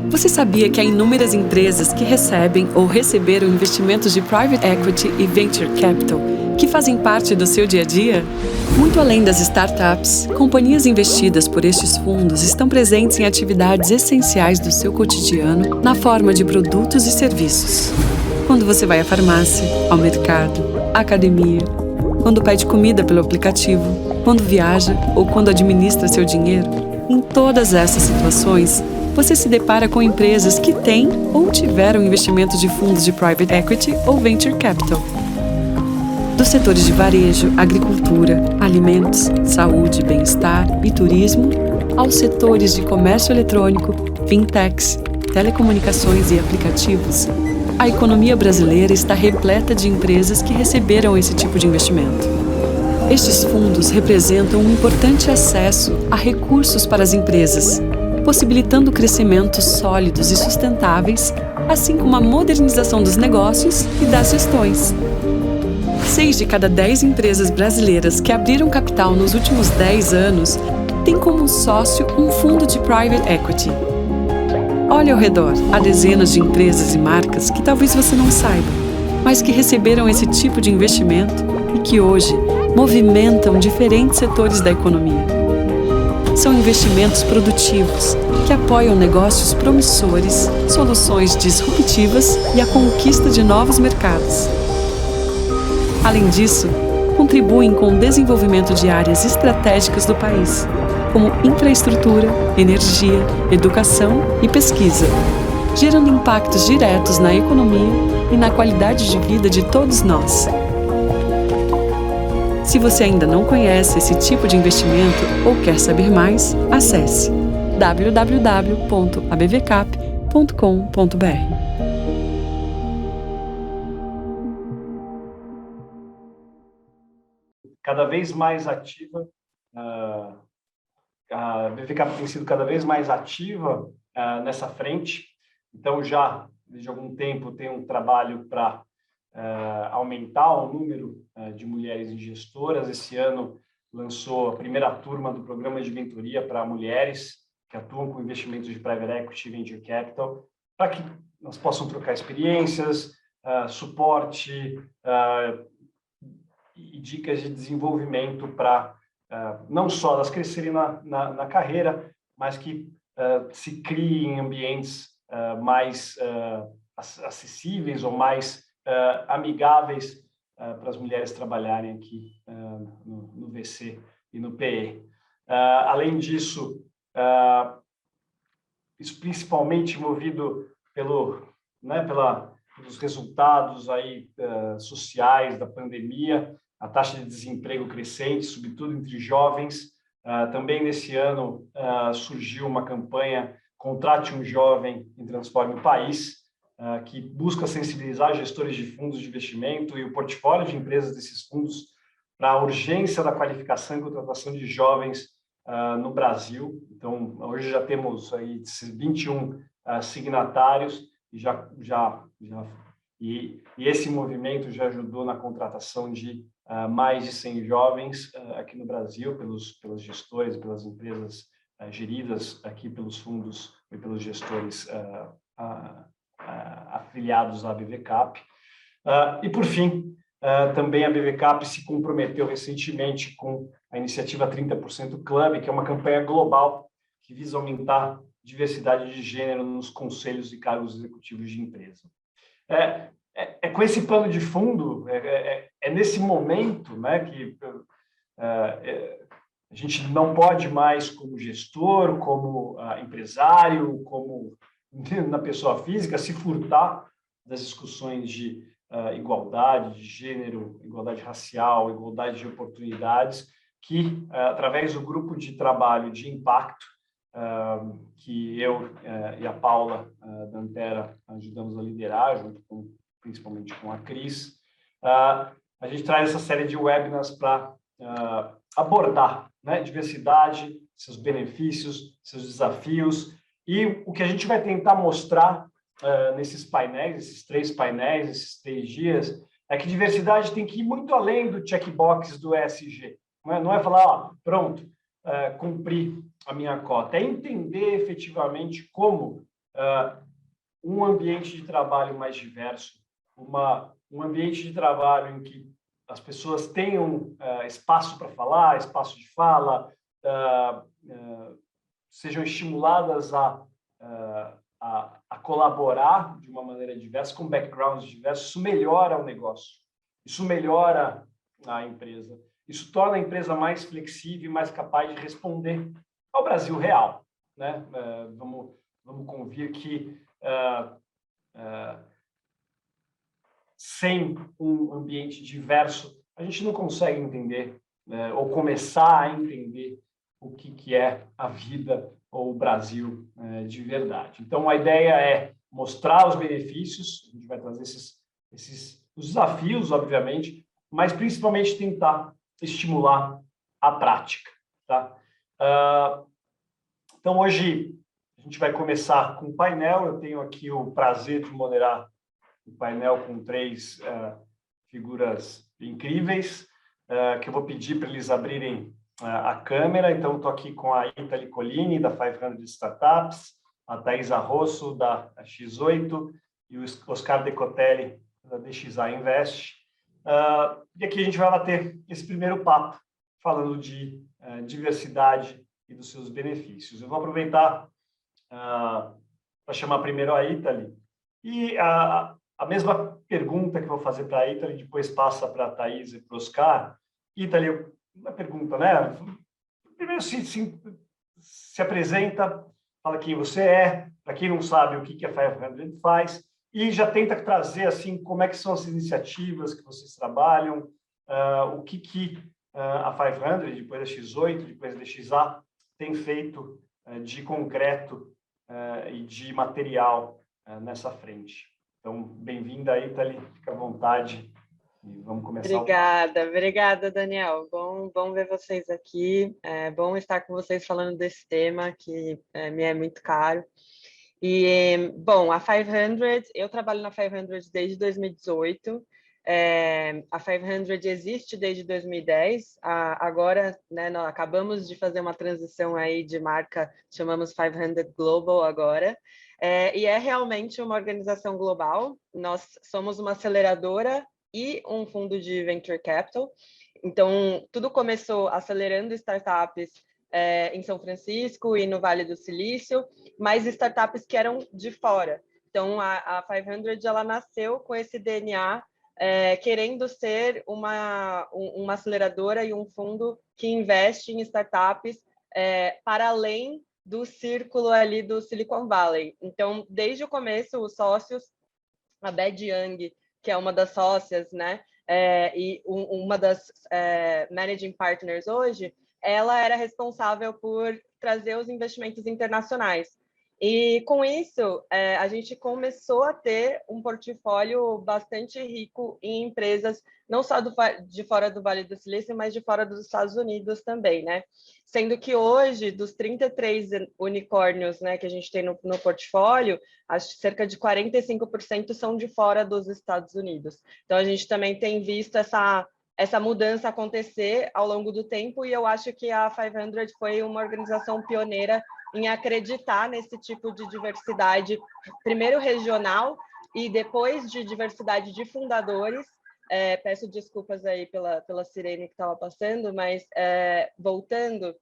Você sabia que há inúmeras empresas que recebem ou receberam investimentos de Private Equity e Venture Capital que fazem parte do seu dia a dia? Muito além das startups, companhias investidas por estes fundos estão presentes em atividades essenciais do seu cotidiano na forma de produtos e serviços. Quando você vai à farmácia, ao mercado, à academia, quando pede comida pelo aplicativo, quando viaja ou quando administra seu dinheiro, em todas essas situações, você se depara com empresas que têm ou tiveram investimentos de fundos de Private Equity ou Venture Capital. Dos setores de varejo, agricultura, alimentos, saúde, bem-estar e turismo, aos setores de comércio eletrônico, fintechs, telecomunicações e aplicativos, a economia brasileira está repleta de empresas que receberam esse tipo de investimento. Estes fundos representam um importante acesso a recursos para as empresas, possibilitando crescimentos sólidos e sustentáveis, assim como a modernização dos negócios e das gestões. 6 de cada 10 empresas brasileiras que abriram capital nos últimos 10 anos têm como sócio um fundo de Private Equity. Olhe ao redor, há dezenas de empresas e marcas que talvez você não saiba, mas que receberam esse tipo de investimento e que hoje movimentam diferentes setores da economia. São investimentos produtivos que apoiam negócios promissores, soluções disruptivas e a conquista de novos mercados. Além disso, contribuem com o desenvolvimento de áreas estratégicas do país, como infraestrutura, energia, educação e pesquisa, gerando impactos diretos na economia e na qualidade de vida de todos nós. Se você ainda não conhece esse tipo de investimento ou quer saber mais, acesse www.abvcap.com.br. Cada vez mais ativa, a BVCap tem sido cada vez mais ativa nessa frente. Então, já desde algum tempo tem um trabalho para aumentar o número de mulheres em gestoras. Esse ano lançou a primeira turma do programa de mentoria para mulheres que atuam com investimentos de Private Equity e Venture Capital, para que nós possam trocar experiências, suporte e dicas de desenvolvimento para não só elas crescerem na carreira, mas que se criem ambientes mais acessíveis ou mais amigáveis para as mulheres trabalharem aqui no VC e no PE. Além disso, isso principalmente movido pelos resultados aí, sociais da pandemia, a taxa de desemprego crescente, sobretudo entre jovens. Também nesse ano surgiu uma campanha Contrate um Jovem e Transforme o País, que busca sensibilizar gestores de fundos de investimento e o portfólio de empresas desses fundos para a urgência da qualificação e contratação de jovens no Brasil. Então, hoje já temos aí 21 signatários e esse movimento já ajudou na contratação de mais de 100 jovens aqui no Brasil, pelos gestores, pelas empresas geridas aqui pelos fundos e pelos gestores afiliados à BVCap. E, por fim, também a BVCap se comprometeu recentemente com a iniciativa 30% Club, que é uma campanha global que visa aumentar a diversidade de gênero nos conselhos e cargos executivos de empresa. É com esse pano de fundo, é nesse momento, né, que a gente não pode mais, como gestor, como empresário, como na pessoa física, se furtar das discussões de igualdade de gênero, igualdade racial, igualdade de oportunidades, que, através do grupo de trabalho de impacto, que eu e a Paula da Antera ajudamos a liderar, junto com principalmente com a Cris. A gente traz essa série de webinars para abordar, né, diversidade, seus benefícios, seus desafios, e o que a gente vai tentar mostrar nesses painéis, esses 3 painéis, esses 3 dias, é que diversidade tem que ir muito além do checkbox do ESG. Não é falar, pronto, cumpri a minha cota. É entender efetivamente como um ambiente de trabalho mais diverso, um ambiente de trabalho em que as pessoas tenham espaço para falar, espaço de fala, sejam estimuladas a colaborar de uma maneira diversa, com backgrounds diversos, isso melhora o negócio, isso melhora a empresa, isso torna a empresa mais flexível e mais capaz de responder ao Brasil real, né? Vamos convir que sem um ambiente diverso, a gente não consegue entender, ou começar a entender o que é a vida ou o Brasil de verdade. Então, a ideia é mostrar os benefícios, a gente vai trazer os desafios, obviamente, mas principalmente tentar estimular a prática. Tá? Então, hoje, a gente vai começar com o painel. Eu tenho aqui o prazer de moderar o painel com 3 figuras incríveis, que eu vou pedir para eles abrirem a câmera. Então, estou aqui com a Italy Colini, da 500 Startups, a Thaisa Rosso, da X8, e o Oscar Decotelli, da DXA Invest. E aqui a gente vai bater esse primeiro papo, falando de diversidade e dos seus benefícios. Eu vou aproveitar para chamar primeiro a Italy, e a mesma pergunta que eu vou fazer para a Italy, depois passa para a Thaisa e para o Oscar. Italy, uma pergunta, né? Primeiro se apresenta, fala quem você é, para quem não sabe o que a 500 faz, e já tenta trazer assim como é que são as iniciativas que vocês trabalham, o que a 500, depois a X8, depois a DXA, tem feito de concreto e de material nessa frente. Então, bem-vinda, Italy, fica à vontade e vamos começar. Obrigada, Daniel. Bom ver vocês aqui. É bom estar com vocês falando desse tema que me é muito caro. E, bom, a 500, eu trabalho na 500 desde 2018. A 500 existe desde 2010. Agora, né, nós acabamos de fazer uma transição aí de marca, chamamos 500 Global agora. E é realmente uma organização global. Nós somos uma aceleradora e um fundo de venture capital. Então, tudo começou acelerando startups em São Francisco e no Vale do Silício, mas startups que eram de fora. Então, a 500 ela nasceu com esse DNA, querendo ser uma aceleradora e um fundo que investe em startups para além do círculo ali do Silicon Valley. Então, desde o começo, os sócios, a Beth Young, que é uma das sócias, né, e uma das managing partners hoje, ela era responsável por trazer os investimentos internacionais. E, com isso, a gente começou a ter um portfólio bastante rico em empresas, não só de fora do Vale do Silício, mas de fora dos Estados Unidos também, né? Sendo que hoje, dos 33 unicórnios, né, que a gente tem no portfólio, acho que cerca de 45% são de fora dos Estados Unidos. Então, a gente também tem visto essa mudança acontecer ao longo do tempo, e eu acho que a 500 foi uma organização pioneira em acreditar nesse tipo de diversidade, primeiro regional e depois de diversidade de fundadores. Peço desculpas aí pela sirene que estava passando, mas voltando,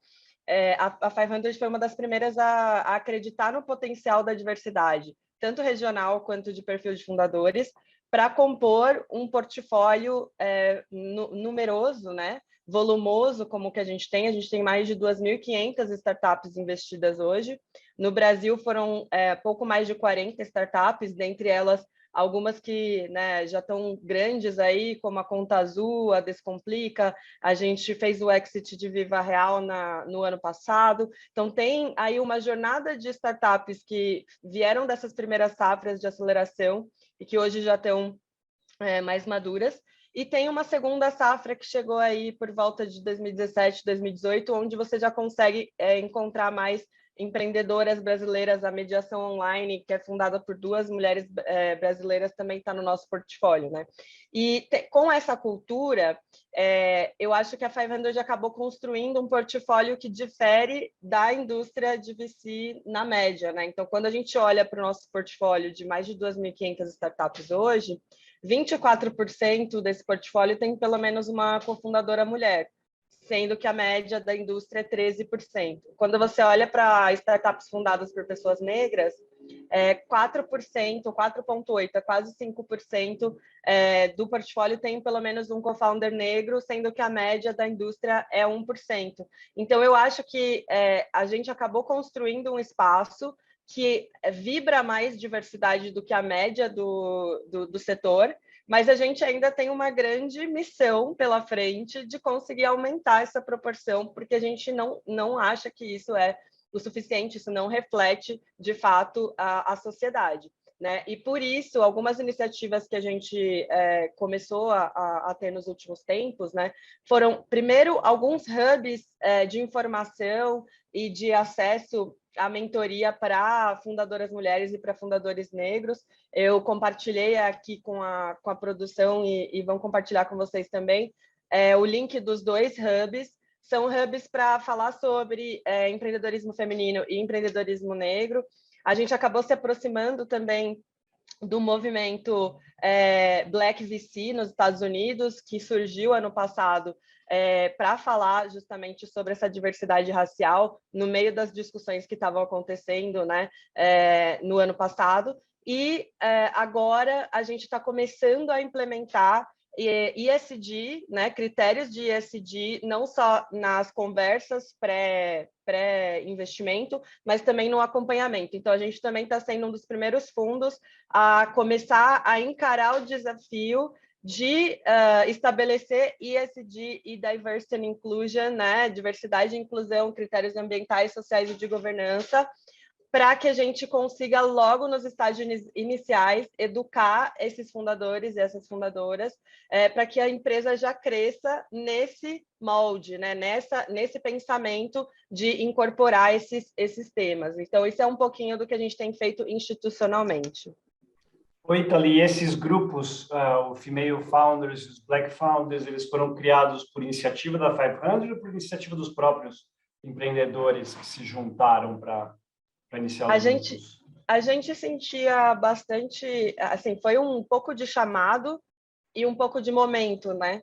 a 500 foi uma das primeiras a acreditar no potencial da diversidade, tanto regional quanto de perfil de fundadores, para compor um portfólio numeroso, né? Volumoso, como que a gente tem mais de 2.500 startups investidas hoje. No Brasil foram pouco mais de 40 startups, dentre elas algumas que, né, já estão grandes aí, como a Conta Azul, a Descomplica. A gente fez o exit de Viva Real no ano passado. Então, tem aí uma jornada de startups que vieram dessas primeiras safras de aceleração e que hoje já estão mais maduras. E tem uma segunda safra que chegou aí por volta de 2017, 2018, onde você já consegue encontrar mais empreendedoras brasileiras. A Mediação Online, que é fundada por 2 mulheres brasileiras, também está no nosso portfólio, né? E com essa cultura, eu acho que a 500 acabou construindo um portfólio que difere da indústria de VC na média, né? Então, quando a gente olha para o nosso portfólio de mais de 2.500 startups hoje, 24% desse portfólio tem pelo menos uma cofundadora mulher, sendo que a média da indústria é 13%. Quando você olha para startups fundadas por pessoas negras, 4%, 4,8%, quase 5% do portfólio tem pelo menos um co-founder negro, sendo que a média da indústria é 1%. Então, eu acho que a gente acabou construindo um espaço que vibra mais diversidade do que a média do setor, mas a gente ainda tem uma grande missão pela frente de conseguir aumentar essa proporção, porque a gente não acha que isso é o suficiente, isso não reflete, de fato, a sociedade, né? E, por isso, algumas iniciativas que a gente começou a ter nos últimos tempos, né, foram, primeiro, alguns hubs de informação e de acesso a mentoria para fundadoras mulheres e para fundadores negros. Eu compartilhei aqui com a produção e vão compartilhar com vocês também o link dos 2 hubs. São hubs para falar sobre empreendedorismo feminino e empreendedorismo negro. A gente acabou se aproximando também do movimento Black VC nos Estados Unidos, que surgiu ano passado para falar justamente sobre essa diversidade racial no meio das discussões que estavam acontecendo, né, no ano passado. E agora a gente está começando a implementar ESG, né, critérios de ESG, não só nas conversas pré-investimento, mas também no acompanhamento. Então, a gente também está sendo um dos primeiros fundos a começar a encarar o desafio de estabelecer ESG e Diversity and Inclusion, né, diversidade e inclusão, critérios ambientais, sociais e de governança, para que a gente consiga, logo nos estágios iniciais, educar esses fundadores e essas fundadoras, para que a empresa já cresça nesse molde, né? Nesse pensamento de incorporar esses temas. Então, isso é um pouquinho do que a gente tem feito institucionalmente. Oi, Thalie, esses grupos, o Female Founders e os Black Founders, eles foram criados por iniciativa da 500 ou por iniciativa dos próprios empreendedores que se juntaram para iniciar os grupos? A gente sentia bastante, assim, foi um pouco de chamado e um pouco de momento, né?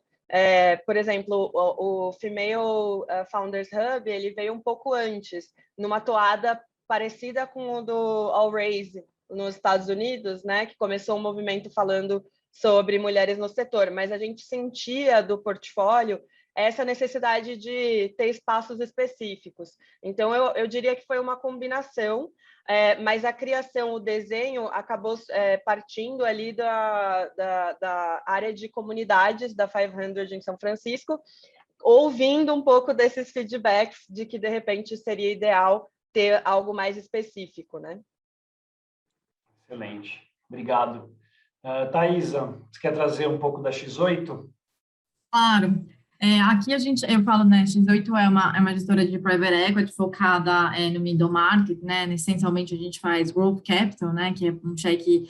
Por exemplo, o Female Founders Hub, ele veio um pouco antes, numa toada parecida com o do All Raise nos Estados Unidos, né? Que começou um movimento falando sobre mulheres no setor, mas a gente sentia do portfólio essa necessidade de ter espaços específicos. Então, eu diria que foi uma combinação, mas a criação, o desenho, acabou partindo ali da área de comunidades da 500 em São Francisco, ouvindo um pouco desses feedbacks de que, de repente, seria ideal ter algo mais específico, né? Excelente. Obrigado. Thaisa, você quer trazer um pouco da X8? Claro. Aqui eu falo, né, X8 é uma gestora de private equity focada no middle market, né, essencialmente a gente faz growth capital, né, que é um cheque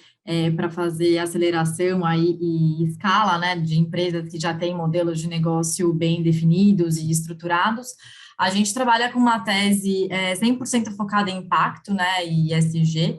para fazer aceleração aí e escala, né, de empresas que já têm modelos de negócio bem definidos e estruturados. A gente trabalha com uma tese 100% focada em impacto, né, e ESG,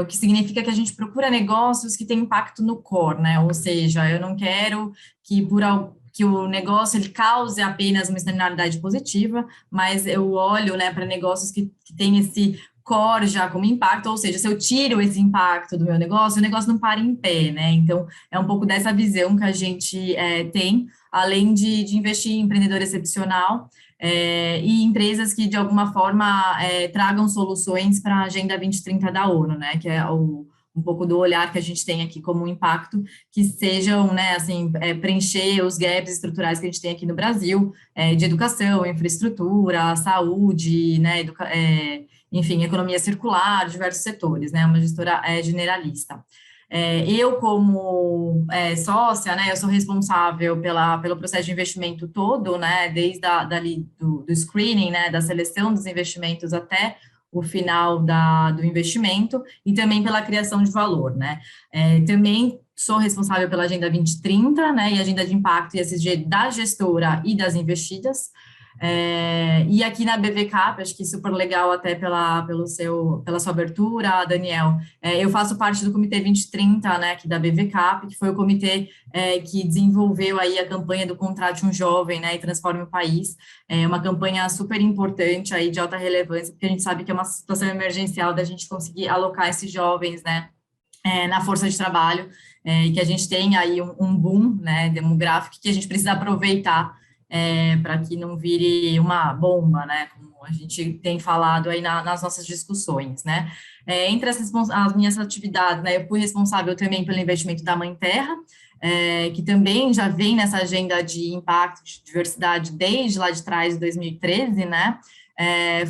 o que significa que a gente procura negócios que têm impacto no core, né, ou seja, eu não quero que o negócio ele cause apenas uma externalidade positiva, mas eu olho, né, para negócios que têm esse core já como impacto, ou seja, se eu tiro esse impacto do meu negócio, o negócio não para em pé, né? Então, é um pouco dessa visão que a gente tem, além de investir em empreendedor excepcional e empresas que, de alguma forma, tragam soluções para a Agenda 2030 da ONU, né? Que é um pouco do olhar que a gente tem aqui como um impacto, que sejam, né, assim, preencher os gaps estruturais que a gente tem aqui no Brasil, de educação, infraestrutura, saúde, né, enfim, economia circular, diversos setores, né, uma gestora generalista. Eu, como sócia, né, eu sou responsável pelo processo de investimento todo, né, desde do screening, né, da seleção dos investimentos até o final do investimento, e também pela criação de valor, né. Também sou responsável pela Agenda 2030, né, e Agenda de Impacto e ESG da gestora e das investidas. E aqui na BVCap, acho que super legal até pela sua abertura, Daniel. Eu faço parte do Comitê 2030, né, aqui da BVCap, que foi o comitê que desenvolveu aí a campanha do Contrate um Jovem, né, e Transforme o País. É uma campanha super importante aí de alta relevância, porque a gente sabe que é uma situação emergencial da gente conseguir alocar esses jovens, né, na força de trabalho, e que a gente tem aí um boom, né, demográfico que a gente precisa aproveitar para que não vire uma bomba, né, como a gente tem falado aí nas nossas discussões, né. Entre as minhas atividades, né, eu fui responsável também pelo investimento da Mãe Terra, que também já vem nessa agenda de impacto, de diversidade desde lá de trás, de 2013, né.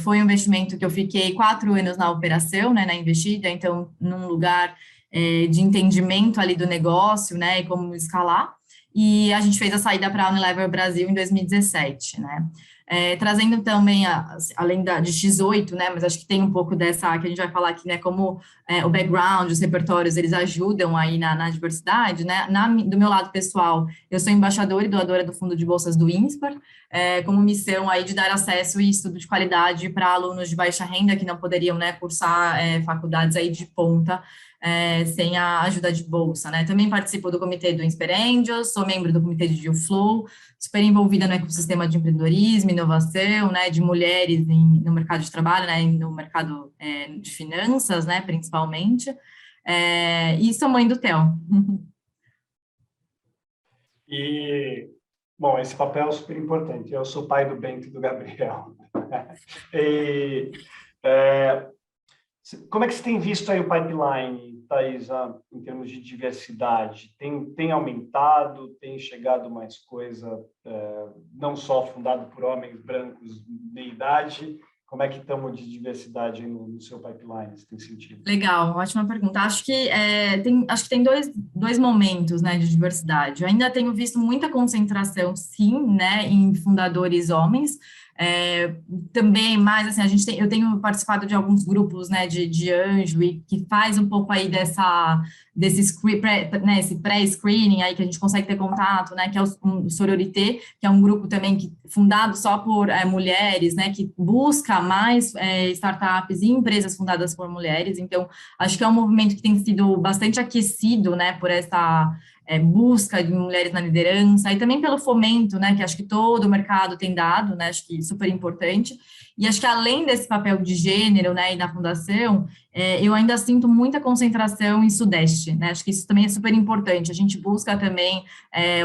Foi um investimento que eu fiquei 4 anos na operação, né, na investida, então, num lugar de entendimento ali do negócio, né, e como escalar, e a gente fez a saída para a Unilever Brasil em 2017, né. Trazendo também, além de X8, né, mas acho que tem um pouco dessa, que a gente vai falar aqui, né, como o background, os repertórios, eles ajudam aí na diversidade, né. Do meu lado pessoal, eu sou embaixadora e doadora do Fundo de Bolsas do INSPAR, como missão aí de dar acesso e estudo de qualidade para alunos de baixa renda que não poderiam, né, cursar faculdades aí de ponta, sem a ajuda de bolsa, né. Também participo do comitê do Insper Angels, sou membro do comitê de Deal Flow, super envolvida no ecossistema de empreendedorismo, inovação, né, de mulheres no mercado de trabalho, né, no mercado de finanças, né, principalmente, e sou mãe do Theo. E, bom, esse papel é super importante. Eu sou pai do Bento e do Gabriel. E, como é que você tem visto aí o pipeline, Thaisa, em termos de diversidade? Tem aumentado, tem chegado mais coisa, não só fundado por homens brancos meia idade? Como é que estamos de diversidade no seu pipeline, se tem sentido? Legal, ótima pergunta. Acho que tem dois momentos, né, de diversidade. Eu ainda tenho visto muita concentração, sim, né, em fundadores homens. Também, mais assim, eu tenho participado de alguns grupos, né, de anjo, e que faz um pouco aí esse pré-screening aí que a gente consegue ter contato, né, que é o Sororité, que é um grupo também fundado só por mulheres, né, que busca mais startups e empresas fundadas por mulheres. Então, acho que é um movimento que tem sido bastante aquecido, né, por essa busca de mulheres na liderança, e também pelo fomento, né, que acho que todo o mercado tem dado, né, acho que super importante. E acho que além desse papel de gênero, né, e da fundação, eu ainda sinto muita concentração em Sudeste, né, acho que isso também é super importante. A gente busca também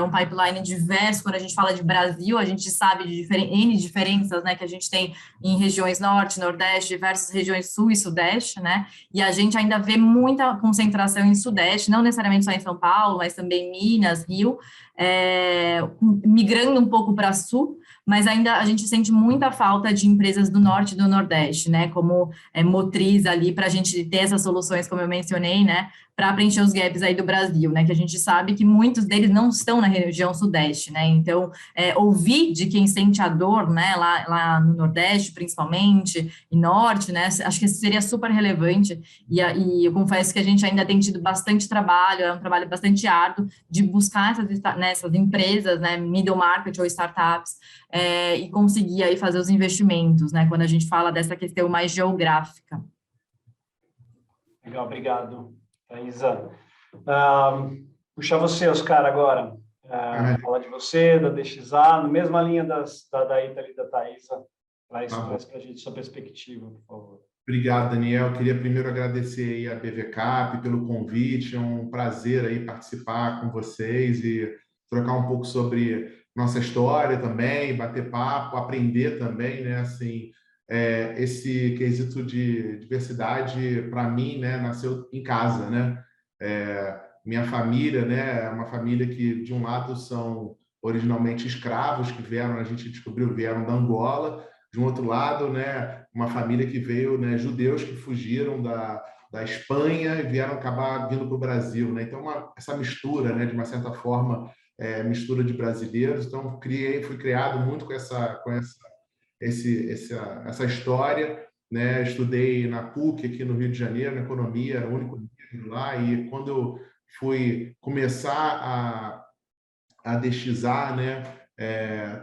um pipeline diverso. Quando a gente fala de Brasil, a gente sabe de N diferenças, né, que a gente tem em regiões Norte, Nordeste, diversas regiões Sul e Sudeste, né, e a gente ainda vê muita concentração em Sudeste, não necessariamente só em São Paulo, mas também Minas, Rio, migrando um pouco para Sul, mas ainda a gente sente muita falta de empresas do Norte e do Nordeste, né, como motriz ali para a gente ter essas soluções, como eu mencionei, né, para preencher os gaps aí do Brasil, né, que a gente sabe que muitos deles não estão na região Sudeste, né, então ouvir de quem sente a dor, né, lá no Nordeste, principalmente, e Norte, né, acho que isso seria super relevante, e eu confesso que a gente ainda tem tido bastante trabalho, é um trabalho bastante árduo, de buscar essas empresas, né, middle market ou startups, e conseguir aí fazer os investimentos, né, quando a gente fala dessa questão mais geográfica. Legal, obrigado, Thaisa. Puxar você, Oscar, agora. Falar de você, da DXA, na mesma linha da Ita e da Thaisa. Traz para a gente sua perspectiva, por favor. Obrigado, Daniel. Queria primeiro agradecer aí a BVCap pelo convite. É um prazer aí participar com vocês e trocar um pouco sobre nossa história também, bater papo, aprender também, né? Assim, esse quesito de diversidade, para mim, né, nasceu em casa, né? Minha família, né, é uma família que, de um lado, são originalmente escravos que vieram, a gente descobriu, vieram da Angola. De um outro lado, né, uma família que veio, né, judeus que fugiram da Espanha e vieram acabar vindo para o Brasil, né? Então, essa mistura, né, de uma certa forma, mistura de brasileiros. Então, fui criado muito com essa história, né? Estudei na PUC aqui no Rio de Janeiro, na economia, era o único negro lá, e quando eu fui começar a DXA, né?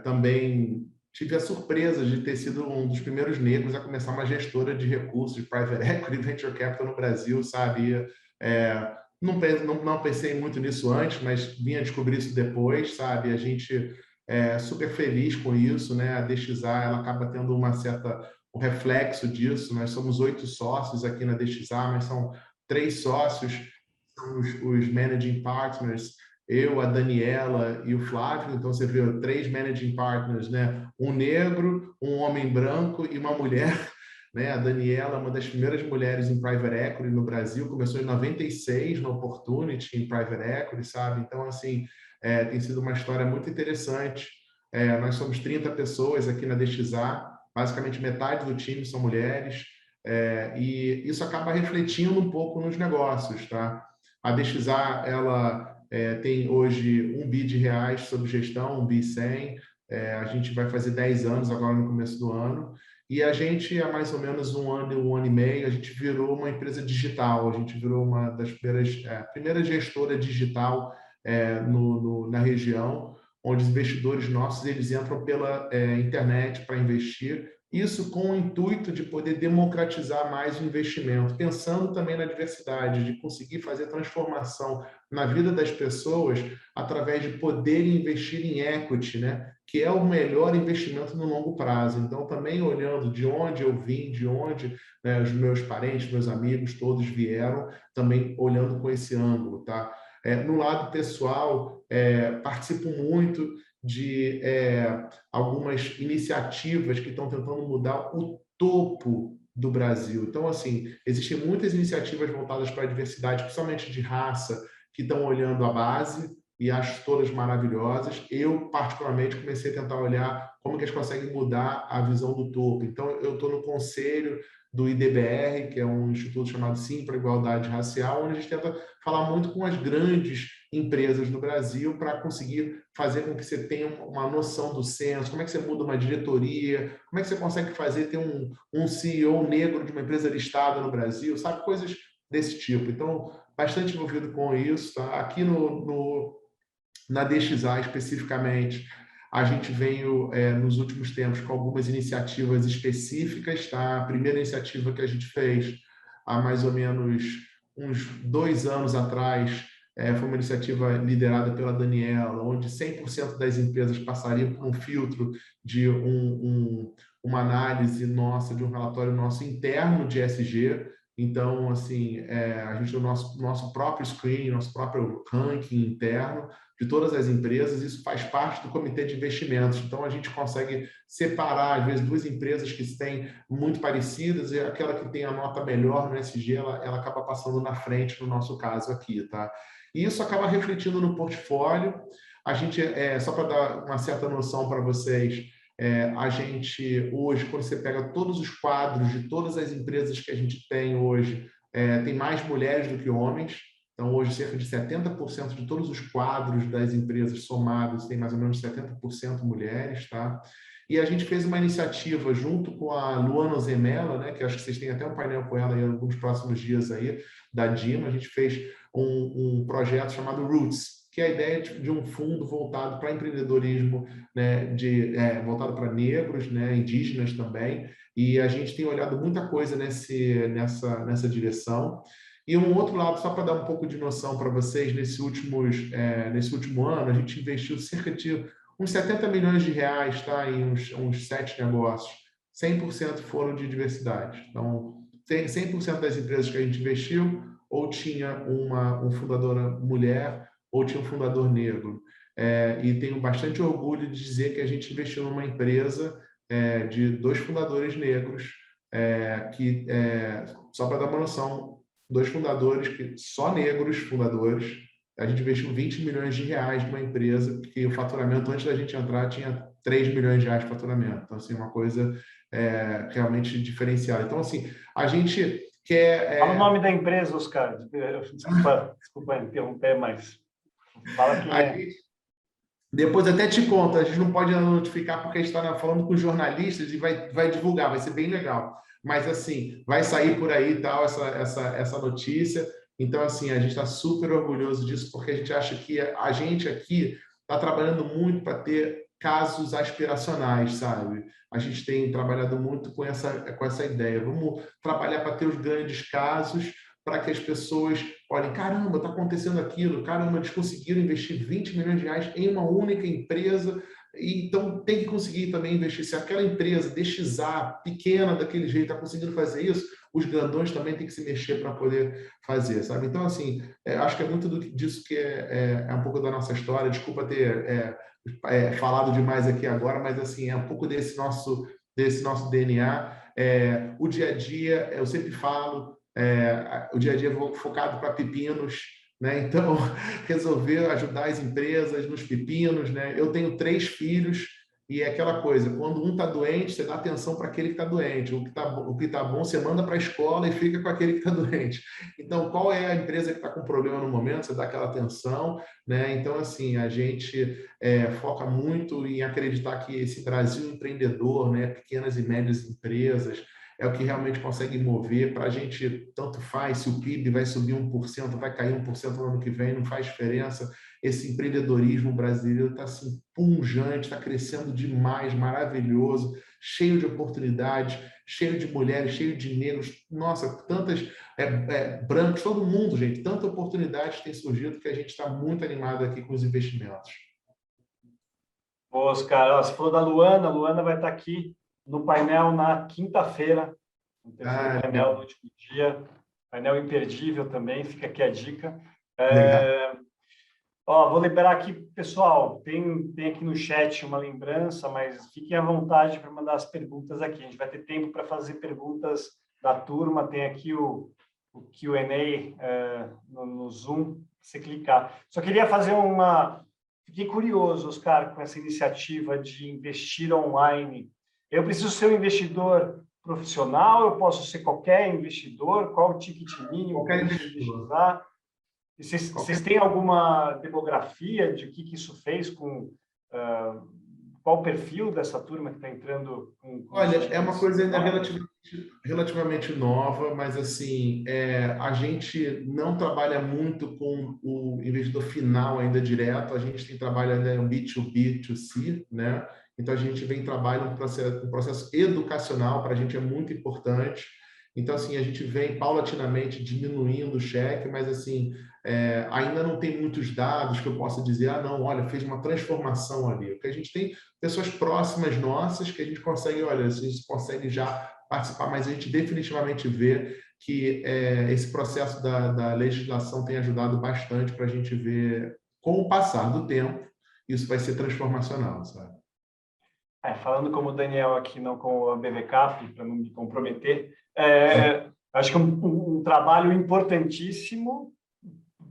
Também tive a surpresa de ter sido um dos primeiros negros a começar uma gestora de recursos de private equity e venture capital no Brasil, sabe? Não pensei muito nisso antes, mas vim a descobrir isso depois, sabe? A gente super feliz com isso, né? A DXA, ela acaba tendo um reflexo disso. Nós somos 8 sócios aqui na DXA, mas são 3 sócios, são os managing partners, eu, a Daniela e o Flávio. Então você vê 3 managing partners, né? Um negro, um homem branco e uma mulher. Né? A Daniela é uma das primeiras mulheres em private equity no Brasil, começou em 96 na Opportunity em private equity, sabe? Então, assim, tem sido uma história muito interessante. Nós somos 30 pessoas aqui na DXA, basicamente metade do time são mulheres, e isso acaba refletindo um pouco nos negócios, tá? A DXA, ela tem hoje R$1 bi sob gestão, R$1 bi 100. A gente vai fazer 10 anos agora no começo do ano. E a gente, há mais ou menos um ano e meio, a gente virou uma empresa digital. A gente virou uma das primeira gestora digital na região, onde os investidores nossos eles entram pela internet para investir. Isso com o intuito de poder democratizar mais o investimento, pensando também na diversidade, de conseguir fazer transformação na vida das pessoas através de poder investir em equity, né? Que é o melhor investimento no longo prazo. Então, também olhando de onde eu vim, de onde, né, os meus parentes, meus amigos, todos vieram, também olhando com esse ângulo, tá? No lado pessoal, participo muito de algumas iniciativas que estão tentando mudar o topo do Brasil. Então, assim, existem muitas iniciativas voltadas para a diversidade, principalmente de raça, que estão olhando a base, e acho todas maravilhosas. Eu, particularmente, comecei a tentar olhar como que eles conseguem mudar a visão do topo. Então, eu estou no conselho do IDBR, que é um instituto chamado Sim para a Igualdade Racial, onde a gente tenta falar muito com as grandes empresas do Brasil para conseguir fazer com que você tenha uma noção do senso, como é que você muda uma diretoria, como é que você consegue ter um CEO negro de uma empresa listada no Brasil, sabe? Coisas desse tipo. Então, bastante envolvido com isso, tá? Aqui na DXA, especificamente, a gente veio, nos últimos tempos, com algumas iniciativas específicas, tá? A primeira iniciativa que a gente fez há mais ou menos uns 2 anos atrás, foi uma iniciativa liderada pela Daniela, onde 100% das empresas passariam por um filtro de uma análise nossa, de um relatório nosso interno de ESG. Então, assim, a gente tem o nosso próprio screening, nosso próprio ranking interno de todas as empresas. Isso faz parte do comitê de investimentos. Então, a gente consegue separar, às vezes, 2 empresas que têm muito parecidas, e aquela que tem a nota melhor no ESG, ela acaba passando na frente, no nosso caso aqui, tá? E isso acaba refletindo no portfólio. A gente, só para dar uma certa noção para vocês, a gente, hoje, quando você pega todos os quadros de todas as empresas que a gente tem hoje, tem mais mulheres do que homens. Então, hoje, cerca de 70% de todos os quadros das empresas somados tem mais ou menos 70% mulheres, tá? E a gente fez uma iniciativa junto com a Luana Zemela, né, que acho que vocês têm até um painel com ela em alguns próximos dias aí, da Dima. A gente fez um projeto chamado Roots, que é a ideia de um fundo voltado para empreendedorismo, né, voltado para negros, né, indígenas também, e a gente tem olhado muita coisa nessa direção. E um outro lado, só para dar um pouco de noção para vocês, nesse último ano, a gente investiu cerca de uns R$70 milhões, tá, em uns 7 negócios. 100% foram de diversidade. Então, 100% das empresas que a gente investiu ou tinha uma fundadora mulher ou tinha um fundador negro. E tenho bastante orgulho de dizer que a gente investiu numa empresa de 2 fundadores negros, só para dar uma noção, 2 fundadores, só negros fundadores. A gente investiu R$20 milhões numa empresa que o faturamento, antes da gente entrar, tinha R$3 milhões de faturamento. Então, assim, uma coisa realmente diferenciada. Então, assim, a gente que é... Fala o nome da empresa, Oscar. Desculpa interromper, mas fala quem é. Depois até te conto, a gente não pode notificar porque a gente está falando com jornalistas e vai divulgar, vai ser bem legal. Mas, assim, vai sair por aí e tal, essa notícia. Então, assim, a gente está super orgulhoso disso, porque a gente acha que a gente aqui está trabalhando muito para ter casos aspiracionais, sabe? A gente tem trabalhado muito com essa ideia. Vamos trabalhar para ter os grandes casos, para que as pessoas olhem, caramba, está acontecendo aquilo, caramba, eles conseguiram investir 20 milhões de reais em uma única empresa, e então tem que conseguir também investir. Se aquela empresa DXA, pequena daquele jeito, está conseguindo fazer isso, os grandões também têm que se mexer para poder fazer, sabe? Então, assim, acho que é muito disso que é um pouco da nossa história. Desculpa ter falado demais aqui agora, mas, assim, é um pouco desse nosso DNA. O dia a dia, eu sempre falo, o dia a dia focado para pepinos, né? Então, resolver ajudar as empresas nos pepinos, né? Eu tenho 3 filhos e é aquela coisa, quando um está doente, você dá atenção para aquele que está doente, o que tá bom, você manda para a escola e fica com aquele que está doente. Então, qual é a empresa que está com problema no momento? Você dá aquela atenção, né? Então, assim, a gente foca muito em acreditar que esse Brasil empreendedor, né? Pequenas e médias empresas, é o que realmente consegue mover. Para a gente, tanto faz se o PIB vai subir 1%, vai cair 1% no ano que vem, não faz diferença. Esse empreendedorismo brasileiro está assim, pungente, está crescendo demais, maravilhoso, cheio de oportunidades, cheio de mulheres, cheio de negros, nossa, tantas brancos, todo mundo, gente, tanta oportunidade tem surgido que a gente está muito animado aqui com os investimentos. Oscar, você falou da Luana, a Luana vai estar aqui no painel na quinta-feira, no terceiro painel do último dia, painel imperdível também, fica aqui a dica. Vou liberar aqui, pessoal, tem aqui no chat uma lembrança, mas fiquem à vontade para mandar as perguntas aqui. A gente vai ter tempo para fazer perguntas da turma, tem aqui o Q&A no Zoom, você clicar. Só queria fazer Fiquei curioso, Oscar, com essa iniciativa de investir online. Eu preciso ser um investidor profissional, eu posso ser qualquer investidor, qual o ticket mínimo que eu preciso usar? Vocês têm alguma demografia de o que isso fez com qual o perfil dessa turma que está entrando? Olha, é uma coisa ainda relativamente nova, mas assim, a gente não trabalha muito com o investidor final ainda direto, a gente trabalha ainda em B2B, B2C, né? Então, a gente vem trabalhando um processo educacional, para a gente é muito importante. Então, assim, a gente vem paulatinamente diminuindo o cheque, mas, assim, ainda não tem muitos dados que eu possa dizer, não, olha, fez uma transformação ali. Porque a gente tem pessoas próximas nossas que a gente consegue, olha, a gente consegue já participar, mas a gente definitivamente vê que esse processo da legislação tem ajudado bastante para a gente ver, com o passar do tempo, isso vai ser transformacional, sabe? Falando como o Daniel aqui, não com a BVCap, para não me comprometer, acho que um trabalho importantíssimo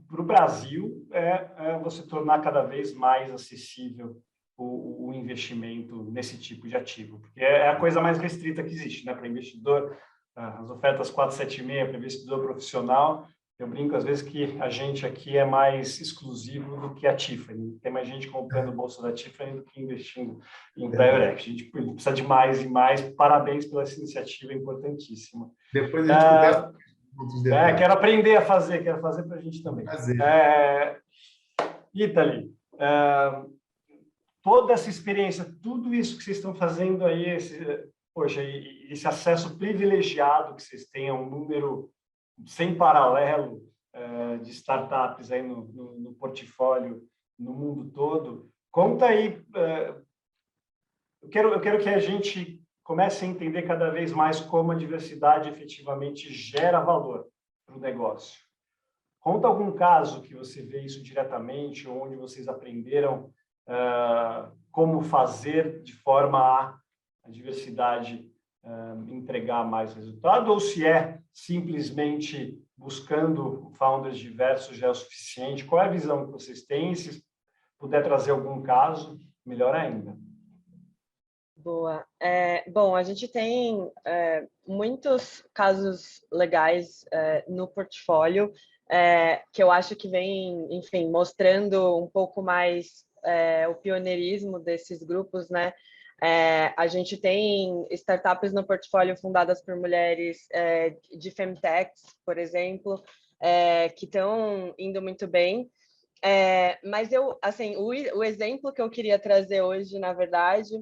para o Brasil é você tornar cada vez mais acessível o investimento nesse tipo de ativo, porque é a coisa mais restrita que existe, né? Para investidor, as ofertas 476 para investidor profissional. Eu brinco, às vezes, que a gente aqui é mais exclusivo do que a Tiffany. Tem mais gente comprando bolsa da Tiffany do que investindo em private equity. A gente precisa de mais e mais. Parabéns pela essa iniciativa importantíssima. Depois a gente conversa. Quero aprender a fazer, quero fazer para a gente também. Ítali, toda essa experiência, tudo isso que vocês estão fazendo aí, esse acesso privilegiado que vocês têm a um número sem paralelo de startups aí no portfólio no mundo todo. Conta aí, eu quero que a gente comece a entender cada vez mais como a diversidade efetivamente gera valor para o negócio. Conta algum caso que você vê isso diretamente, onde vocês aprenderam como fazer de forma a diversidade entregar mais resultado, ou se é simplesmente buscando founders diversos já é o suficiente? Qual é a visão que vocês têm? Se puder trazer algum caso, melhor ainda. boa. Bom, a gente tem muitos casos legais no portfólio, que eu acho que vem, enfim, mostrando um pouco mais o pioneirismo desses grupos, né? A gente tem startups no portfólio fundadas por mulheres de femtechs, por exemplo, que estão indo muito bem. Mas assim, o exemplo que eu queria trazer hoje, na verdade,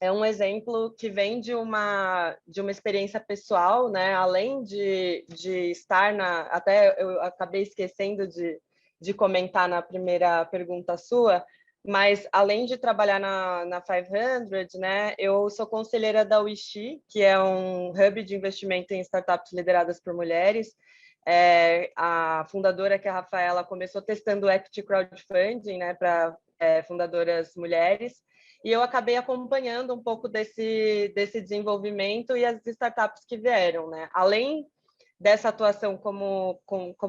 é um exemplo que vem de uma experiência pessoal, né? Além de estar até eu acabei esquecendo de comentar na primeira pergunta sua, mas além de trabalhar na 500, né? Eu sou conselheira da Wishi, que é um hub de investimento em startups lideradas por mulheres. A fundadora, que é a Rafaela, começou testando o equity crowdfunding, né, para fundadoras mulheres, e eu acabei acompanhando um pouco desse desenvolvimento e as startups que vieram, né? Além dessa atuação como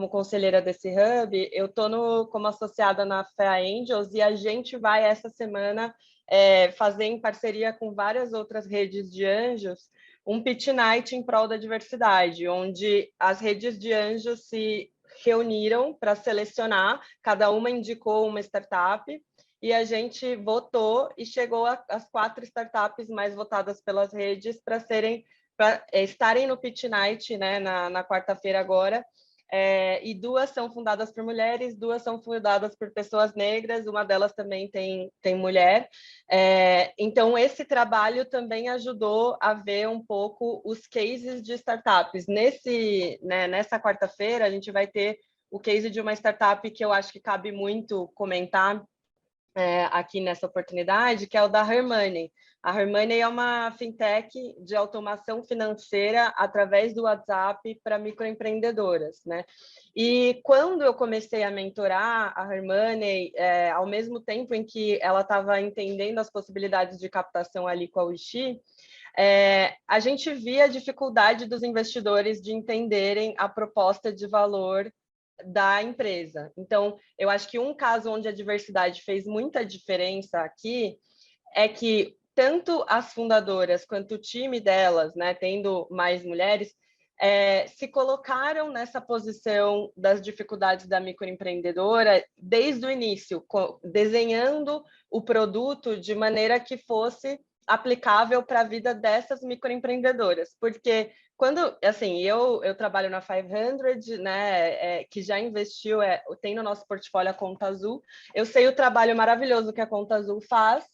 conselheira desse hub, eu estou como associada na FEA Angels, e a gente vai essa semana fazer, em parceria com várias outras redes de anjos, um pitch night em prol da diversidade, onde as redes de anjos se reuniram para selecionar, cada uma indicou uma startup, e a gente votou e chegou às 4 startups mais votadas pelas redes para estarem no Pitch Night, né, na quarta-feira agora, e 2 são fundadas por mulheres, 2 são fundadas por pessoas negras, uma delas também tem mulher. Então, esse trabalho também ajudou a ver um pouco os cases de startups. Nessa quarta-feira, a gente vai ter o case de uma startup que eu acho que cabe muito comentar aqui nessa oportunidade, que é o da Hermoney. A Hermoney é uma fintech de automação financeira através do WhatsApp para microempreendedoras, né? E quando eu comecei a mentorar a Hermoney, ao mesmo tempo em que ela estava entendendo as possibilidades de captação ali com a Wishi, a gente via a dificuldade dos investidores de entenderem a proposta de valor da empresa. Então, eu acho que um caso onde a diversidade fez muita diferença aqui é que tanto as fundadoras quanto o time delas, né, tendo mais mulheres, se colocaram nessa posição das dificuldades da microempreendedora desde o início, desenhando o produto de maneira que fosse aplicável para a vida dessas microempreendedoras, porque quando, assim, eu trabalho na 500, né, que já investiu, tem no nosso portfólio a Conta Azul, eu sei o trabalho maravilhoso que a Conta Azul faz,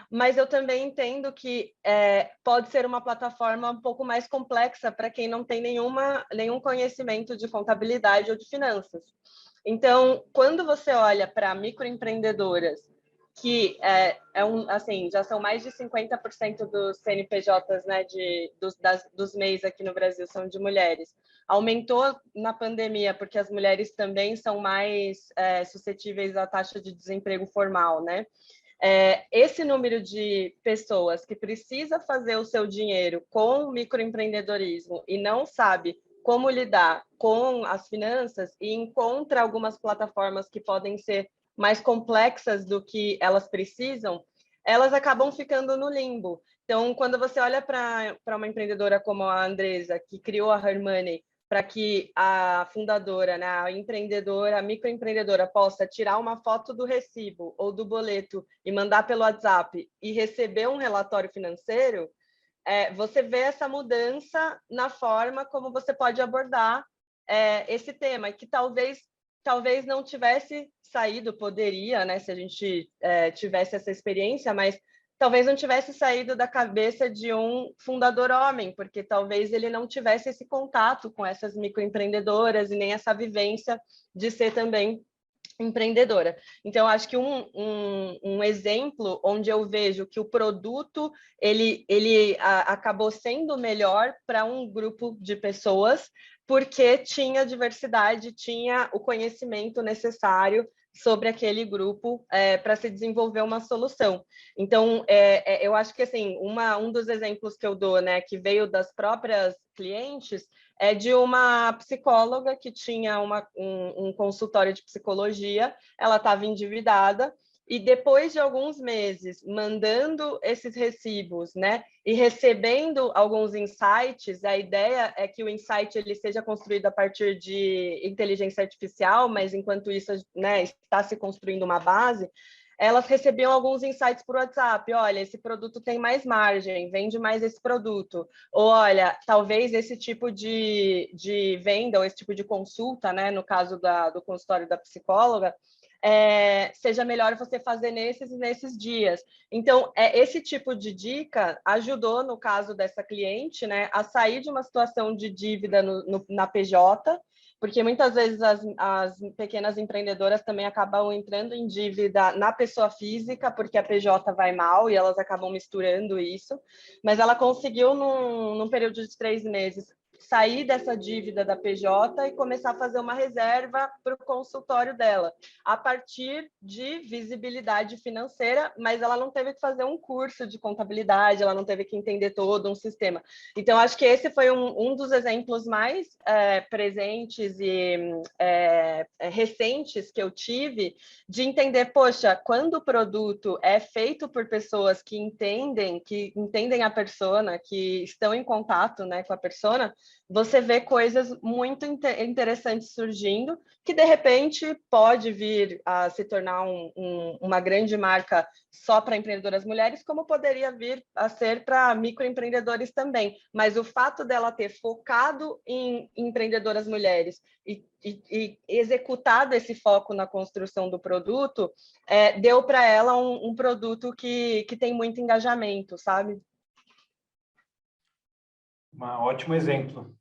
mas eu também entendo que pode ser uma plataforma um pouco mais complexa para quem não tem nenhum conhecimento de contabilidade ou de finanças. Então, quando você olha para microempreendedoras, que assim, já são mais de 50% dos CNPJs, né, dos MEIs aqui no Brasil são de mulheres. Aumentou na pandemia, porque as mulheres também são mais suscetíveis à taxa de desemprego formal, né? Esse número de pessoas que precisa fazer o seu dinheiro com o microempreendedorismo e não sabe como lidar com as finanças e encontra algumas plataformas que podem ser mais complexas do que elas precisam, elas acabam ficando no limbo. Então, quando você olha para uma empreendedora como a Andresa, que criou a Hermoney, para que a fundadora, né, a empreendedora, a microempreendedora possa tirar uma foto do recibo ou do boleto e mandar pelo WhatsApp e receber um relatório financeiro, você vê essa mudança na forma como você pode abordar esse tema, que talvez não tivesse saído, poderia, né, se a gente tivesse essa experiência, mas talvez não tivesse saído da cabeça de um fundador homem, porque talvez ele não tivesse esse contato com essas microempreendedoras e nem essa vivência de ser também empreendedora. Então, acho que um exemplo onde eu vejo que o produto ele acabou sendo melhor para um grupo de pessoas, porque tinha diversidade, tinha o conhecimento necessário sobre aquele grupo para se desenvolver uma solução. Então, eu acho que assim, um dos exemplos que eu dou, né, que veio das próprias clientes, é de uma psicóloga que tinha um consultório de psicologia, ela estava endividada, e depois de alguns meses mandando esses recibos, né, e recebendo alguns insights, a ideia é que o insight ele seja construído a partir de inteligência artificial, mas enquanto isso, né, está se construindo uma base, elas recebiam alguns insights por WhatsApp. Olha, esse produto tem mais margem, vende mais esse produto. Ou, olha, talvez esse tipo de venda ou esse tipo de consulta, né, no caso do consultório da psicóloga, seja melhor você fazer nesses dias. Então, esse tipo de dica ajudou, no caso dessa cliente, né, a sair de uma situação de dívida na PJ, porque muitas vezes as pequenas empreendedoras também acabam entrando em dívida na pessoa física, porque a PJ vai mal e elas acabam misturando isso, mas ela conseguiu, num período de 3 meses, sair dessa dívida da PJ e começar a fazer uma reserva para o consultório dela, a partir de visibilidade financeira, mas ela não teve que fazer um curso de contabilidade, ela não teve que entender todo um sistema. Então, acho que esse foi um dos exemplos mais presentes e recentes que eu tive de entender, poxa, quando o produto é feito por pessoas que entendem a persona, que estão em contato, né, com a persona, você vê coisas muito interessantes surgindo, que de repente pode vir a se tornar uma grande marca só para empreendedoras mulheres, como poderia vir a ser para microempreendedores também. Mas o fato dela ter focado em empreendedoras mulheres e executado esse foco na construção do produto, deu para ela um produto que tem muito engajamento, sabe? Um ótimo exemplo,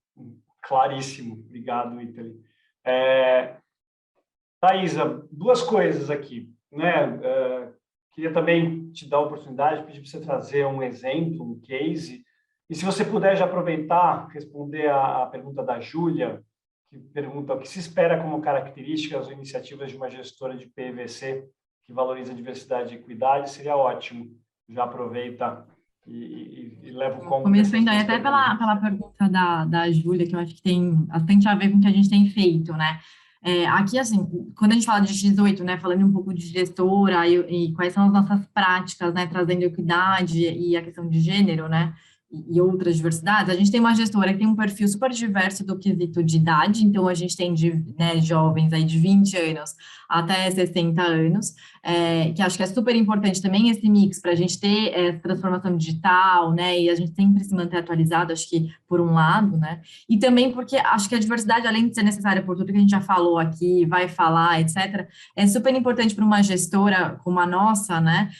claríssimo. Obrigado, Ítali. Thaisa, 2 coisas aqui, né? Queria também te dar a oportunidade, pedir para você trazer um exemplo, um case, e se você puder já aproveitar, responder a pergunta da Júlia, que pergunta o que se espera como características ou iniciativas de uma gestora de PVC que valoriza a diversidade e equidade, seria ótimo. Já aproveita e leva o combo. Começando aí até pela pergunta da Júlia, que eu acho que tem bastante a ver com o que a gente tem feito, né? Aqui, assim, quando a gente fala de X8, né, falando um pouco de gestora e quais são as nossas práticas, né, trazendo equidade e a questão de gênero, né, e outras diversidades, a gente tem uma gestora que tem um perfil super diverso do quesito de idade, então a gente tem né, jovens aí de 20 anos até 60 anos, que acho que é super importante também esse mix para a gente ter essa transformação digital, né, e a gente sempre se manter atualizado, acho que por um lado, né, e também porque acho que a diversidade, além de ser necessária por tudo que a gente já falou aqui, vai falar, etc., é super importante para uma gestora como a nossa, né,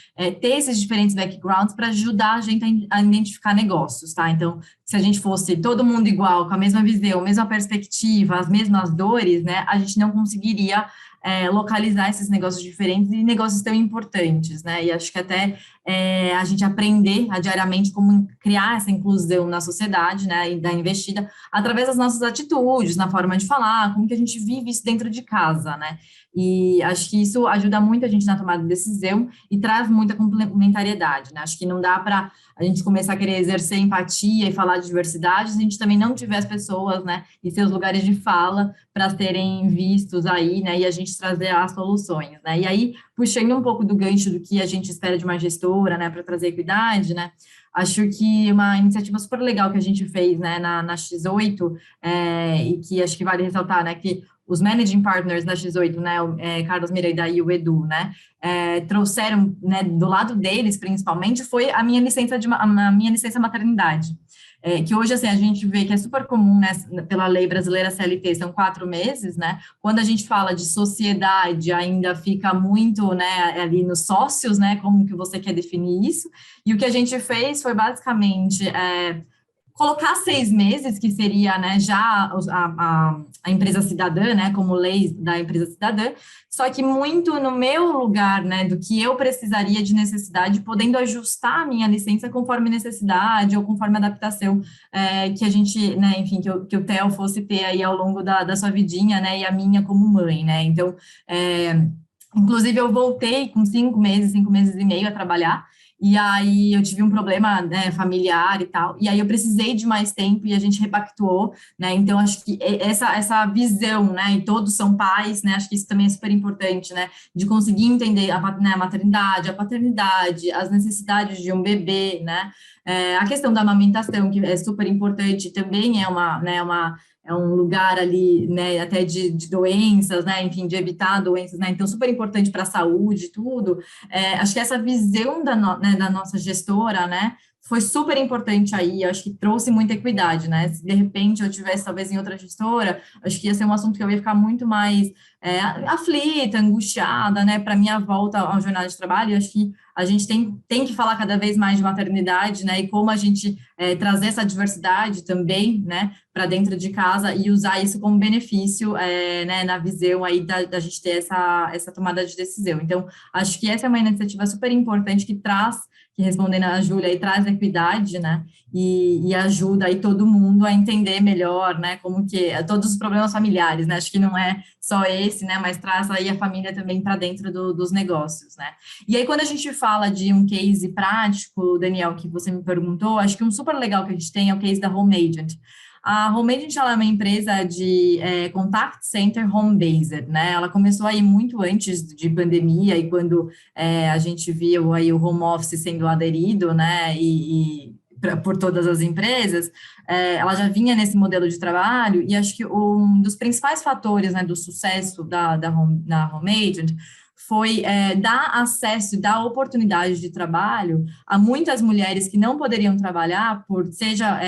ter esses diferentes backgrounds para ajudar a gente a identificar negócios, tá? Então, se a gente fosse todo mundo igual, com a mesma visão, mesma perspectiva, as mesmas dores, né, a gente não conseguiria localizar esses negócios diferentes e negócios tão importantes, né, e acho que até a gente aprender diariamente como criar essa inclusão na sociedade, né, e da investida, através das nossas atitudes, na forma de falar, como que a gente vive isso dentro de casa, né, e acho que isso ajuda muito a gente na tomada de decisão e traz muita complementariedade, né, acho que não dá para a gente começar a querer exercer empatia e falar de diversidade, se a gente também não tiver as pessoas, né, e seus lugares de fala para serem vistos aí, né, e a gente trazer as soluções, né, e aí, puxando um pouco do gancho do que a gente espera de uma gestora, né, para trazer equidade, né, acho que uma iniciativa super legal que a gente fez, né, na X8, e que acho que vale ressaltar, né, que os managing partners da X8, né, Carlos Miranda e o Edu, né, trouxeram, né, do lado deles, principalmente, foi a minha licença maternidade. Que hoje, assim, a gente vê que é super comum, né, pela lei brasileira CLT, são 4 meses, né, quando a gente fala de sociedade, ainda fica muito, né, ali nos sócios, né, como que você quer definir isso, e o que a gente fez foi, basicamente, colocar 6 meses, que seria, né, já a empresa cidadã, né, como lei da empresa cidadã, só que muito no meu lugar, né, do que eu precisaria de necessidade, podendo ajustar a minha licença conforme necessidade ou conforme adaptação que a gente, né, enfim, que o Theo fosse ter aí ao longo da sua vidinha, né, e a minha como mãe, né, então, inclusive eu voltei com 5 meses e meio a trabalhar, e aí eu tive um problema, né, familiar e tal, e aí eu precisei de mais tempo e a gente repactuou, né, então acho que essa visão, né, e todos são pais, né, acho que isso também é super importante, né, de conseguir entender né, a maternidade, a paternidade, as necessidades de um bebê, né, a questão da amamentação, que é super importante, também é é um lugar ali, né, até de doenças, né, enfim, de evitar doenças, né, então super importante para a saúde, tudo. Acho que essa visão né, da nossa gestora, né, foi super importante aí, acho que trouxe muita equidade, né, se de repente eu tivesse talvez em outra gestora, acho que ia ser um assunto que eu ia ficar muito mais aflita, angustiada, né, para minha volta ao jornada de trabalho, e acho que a gente tem que falar cada vez mais de maternidade, né, e como a gente trazer essa diversidade também, né, para dentro de casa e usar isso como benefício, né, na visão aí da gente ter essa tomada de decisão. Então, acho que essa é uma iniciativa super importante que respondendo a Júlia, aí traz equidade, né, e ajuda aí todo mundo a entender melhor, né, como que todos os problemas familiares, né, acho que não é só esse, né, mas traz aí a família também para dentro dos negócios, né. E aí, quando a gente fala de um case prático, Daniel, que você me perguntou, acho que um super legal que a gente tem é o case da Home Agent. A Home Agent, ela é uma empresa de contact center home-based, né? Ela começou aí muito antes de pandemia e quando a gente viu aí o home office sendo aderido, né? Por todas as empresas, ela já vinha nesse modelo de trabalho e acho que um dos principais fatores, né, do sucesso da Home Agent foi dar acesso, dar oportunidade de trabalho a muitas mulheres que não poderiam trabalhar por, seja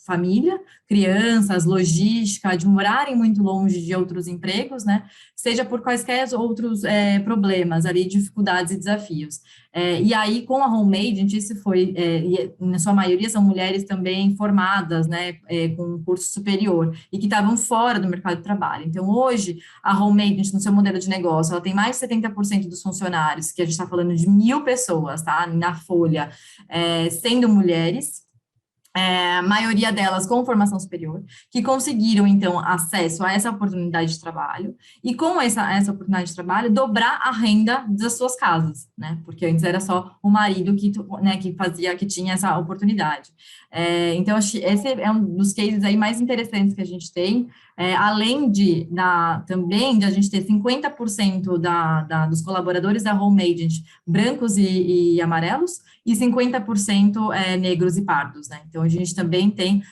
família, crianças, logística, de morarem muito longe de outros empregos, né? Seja por quaisquer outros problemas ali, dificuldades e desafios. E aí, com a Home Agent, isso foi, e na sua maioria são mulheres também formadas, né, com curso superior, e que estavam fora do mercado de trabalho. Então, hoje, a Home Agent, no seu modelo de negócio, ela tem mais de 70% dos funcionários, que a gente está falando de 1.000 pessoas, tá, na folha, sendo mulheres, a maioria delas com formação superior, que conseguiram, então, acesso a essa oportunidade de trabalho, e com essa oportunidade de trabalho, dobrar a renda das suas casas, né, porque antes era só o marido que tinha essa oportunidade. Então, acho que esse é um dos cases aí mais interessantes que a gente tem, além também de a gente ter 50% dos colaboradores da Home Agent brancos e amarelos, e 50% negros e pardos, né? Então, a gente também tem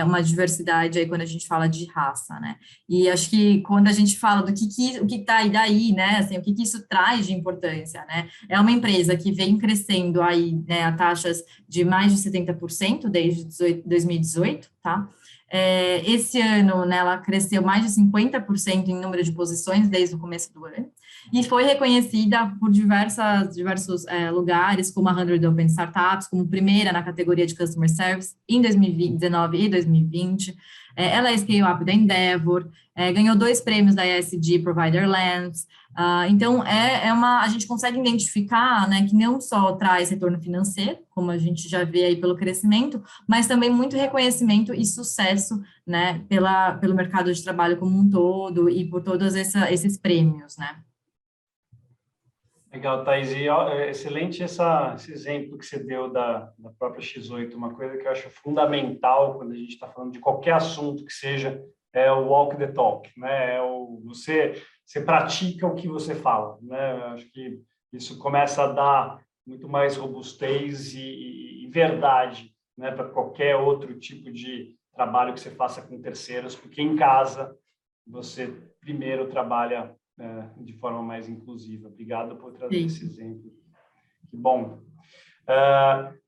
uma diversidade aí quando a gente fala de raça, né? E acho que quando a gente fala do o que está aí daí, né? Assim, o que isso traz de importância, né? É uma empresa que vem crescendo aí, né, a taxas de mais de 70% desde 2018, tá? Esse ano, né, ela cresceu mais de 50% em número de posições desde o começo do ano, e foi reconhecida por diversos lugares, como a 100 Open Startups, como primeira na categoria de Customer Service em 2019 e 2020. Ela é Scale-Up da Endeavor, ganhou 2 prêmios da ESG Provider Lens. Então, a gente consegue identificar, né, que não só traz retorno financeiro, como a gente já vê aí pelo crescimento, mas também muito reconhecimento e sucesso, né, pelo mercado de trabalho como um todo e por todos esses prêmios, né. Legal, Thaís. E excelente esse exemplo que você deu da própria X8. Uma coisa que eu acho fundamental quando a gente está falando de qualquer assunto que seja o walk the talk, né? Você pratica o que você fala, né? Eu acho que isso começa a dar muito mais robustez e verdade, né, para qualquer outro tipo de trabalho que você faça com terceiros, porque em casa você primeiro trabalha de forma mais inclusiva. Obrigado por trazer esse exemplo. Que bom.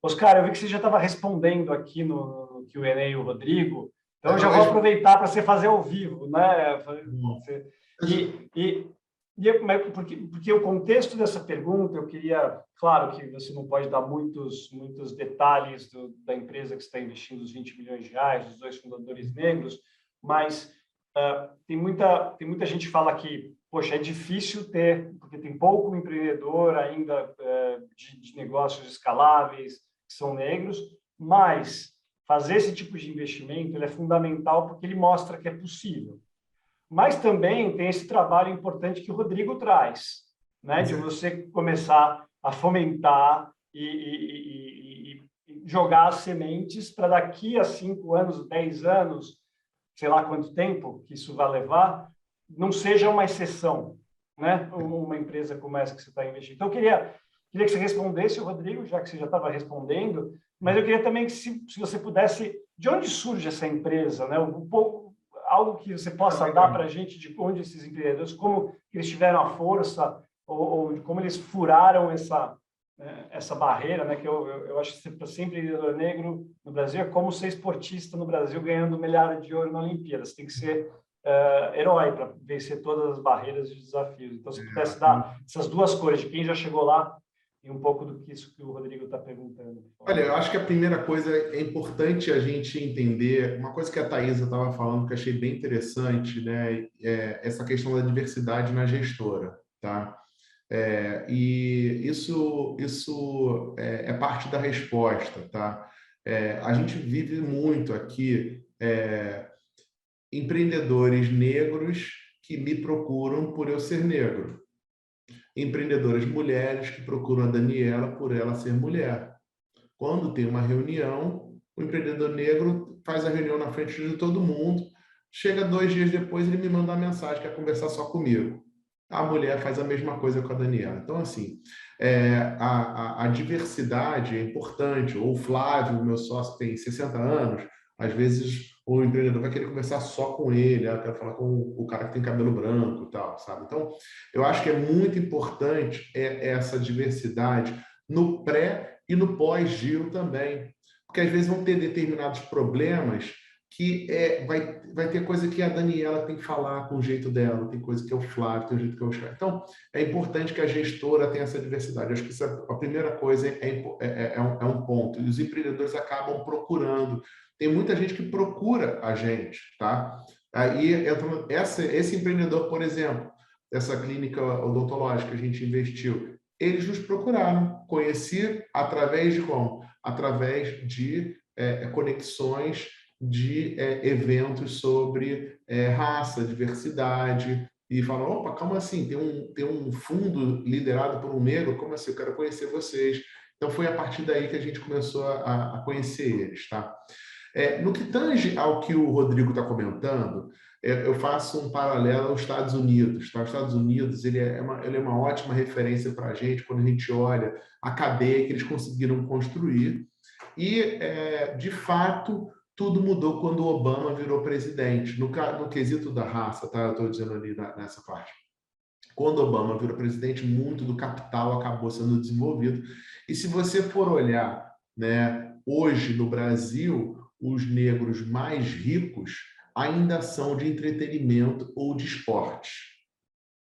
Oscar, eu vi que você já estava respondendo aqui no Q&A o Rodrigo, então eu já vou aproveitar para você fazer ao vivo, né? Porque o contexto dessa pergunta, eu queria, claro que você não pode dar muitos detalhes da empresa que está investindo os 20 milhões de reais, dos 2 fundadores negros, mas tem muita gente que fala que, poxa, é difícil porque tem pouco empreendedor ainda de negócios escaláveis que são negros, mas fazer esse tipo de investimento ele é fundamental porque ele mostra que é possível. Mas também tem esse trabalho importante que o Rodrigo traz, né, de você começar a fomentar e jogar as sementes para daqui a 5 anos, 10 anos, sei lá quanto tempo que isso vai levar, não seja uma exceção, né? Uma empresa como essa que você está investindo. Então, eu queria que você respondesse, Rodrigo, já que você já estava respondendo, mas eu queria também que, se você pudesse, de onde surge essa empresa, né? Um pouco, algo que você possa dar para a gente de onde esses empreendedores, como eles tiveram a força, ou de como eles furaram essa barreira, né? Que eu acho que para ser empreendedor negro no Brasil é como ser esportista no Brasil ganhando medalha de ouro na Olimpíada. Você tem que ser herói para vencer todas as barreiras e desafios. Então, se pudesse dar essas duas cores de quem já chegou lá e um pouco do que isso que o Rodrigo está perguntando. Olha, eu acho que a primeira coisa é importante a gente entender, uma coisa que a Thaisa estava falando que eu achei bem interessante, né? Essa questão da diversidade na gestora, tá? E isso é parte da resposta, tá? A gente vive muito aqui empreendedores negros que me procuram por eu ser negro. Empreendedoras mulheres que procuram a Daniela por ela ser mulher. Quando tem uma reunião, o empreendedor negro faz a reunião na frente de todo mundo, chega 2 dias depois, ele me manda uma mensagem, quer conversar só comigo. A mulher faz a mesma coisa com a Daniela. Então, assim, a diversidade é importante. O Flávio, meu sócio, tem 60 anos, às vezes o empreendedor vai querer conversar só com ele, eu quero falar com o cara que tem cabelo branco e tal, sabe? Então, eu acho que é muito importante essa diversidade no pré e no pós-giro também. Porque às vezes vão ter determinados problemas que vai ter coisa que a Daniela tem que falar com o jeito dela, tem coisa que é o Flávio, tem o jeito que é o Oscar. Então, é importante que a gestora tenha essa diversidade. Acho que isso a primeira coisa é um ponto. E os empreendedores acabam procurando. Tem muita gente que procura a gente, tá? Aí, esse empreendedor, por exemplo, dessa clínica odontológica que a gente investiu, eles nos procuraram. Conheci através de como? Através de conexões de eventos sobre raça, diversidade, e falam, opa, calma assim, tem um fundo liderado por um negro, como assim? Eu quero conhecer vocês. Então, foi a partir daí que a gente começou a conhecer eles, tá? No que tange ao que o Rodrigo está comentando, eu faço um paralelo aos Estados Unidos, tá? Os Estados Unidos ele é uma ótima referência para a gente quando a gente olha a cadeia que eles conseguiram construir e, de fato, tudo mudou quando o Obama virou presidente, no quesito da raça, tá? Eu estou dizendo ali nessa parte. Quando o Obama virou presidente, muito do capital acabou sendo desenvolvido. E se você for olhar, né, hoje no Brasil, os negros mais ricos ainda são de entretenimento ou de esporte,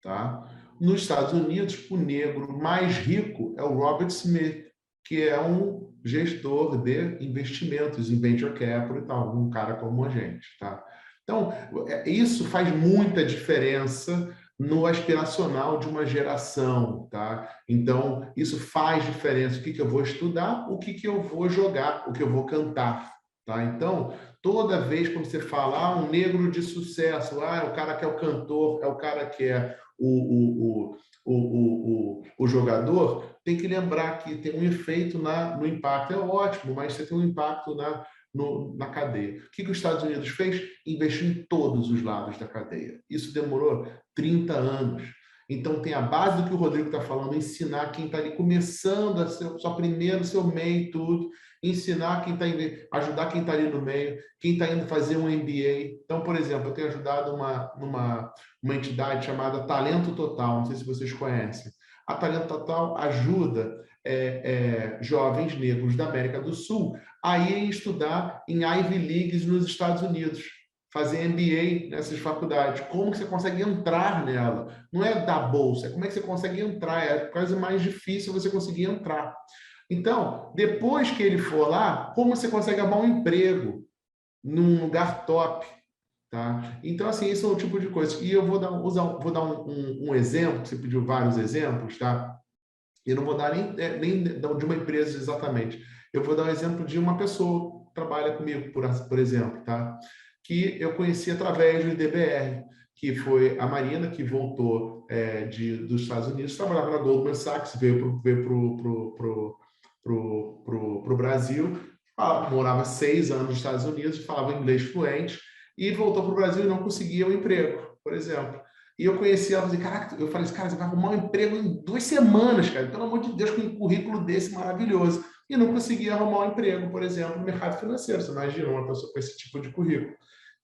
tá? Nos Estados Unidos, o negro mais rico é o Robert Smith, que é um gestor de investimentos em venture capital e tal, um cara como a gente, tá? Então, isso faz muita diferença no aspiracional de uma geração, tá? Então, isso faz diferença. O que eu vou estudar, o que eu vou jogar, o que eu vou cantar, tá? Então, toda vez que você fala, um negro de sucesso, é o cara que é o cantor, é o cara que é o jogador, tem que lembrar que tem um efeito no impacto. É ótimo, mas você tem um impacto na cadeia. O que os Estados Unidos fez? Investiu em todos os lados da cadeia. Isso demorou 30 anos. Então, tem a base do que o Rodrigo está falando, ensinar quem está ali começando a ser só primeiro, seu meio e tudo, ensinar quem está ajudar quem está ali no meio, quem está indo fazer um MBA. Então, por exemplo, eu tenho ajudado uma entidade chamada Talento Total, não sei se vocês conhecem. A Talento Total ajuda jovens negros da América do Sul a ir estudar em Ivy Leagues nos Estados Unidos, fazer MBA nessas faculdades. Como que você consegue entrar nela? Não é dar bolsa, é como é que você consegue entrar. É a coisa mais difícil você conseguir entrar. Então, depois que ele for lá, como você consegue arrumar um emprego num lugar top? Tá? Então, assim, esse é o tipo de coisa. E eu vou dar um exemplo, que você pediu vários exemplos, tá? Eu não vou dar nem de uma empresa exatamente. Eu vou dar um exemplo de uma pessoa que trabalha comigo, por exemplo, tá? Que eu conheci através do IDBR, que foi a Marina, que voltou dos Estados Unidos, trabalhava na Goldman Sachs, veio pro Brasil, morava 6 anos nos Estados Unidos, falava inglês fluente, e voltou para o Brasil e não conseguia um emprego, por exemplo. E eu conheci ela e falei, caraca, eu falei, cara, você vai arrumar um emprego em 2 semanas, cara, pelo amor de Deus, com um currículo desse maravilhoso. E não conseguia arrumar um emprego, por exemplo, no mercado financeiro. Você imagina uma pessoa com esse tipo de currículo,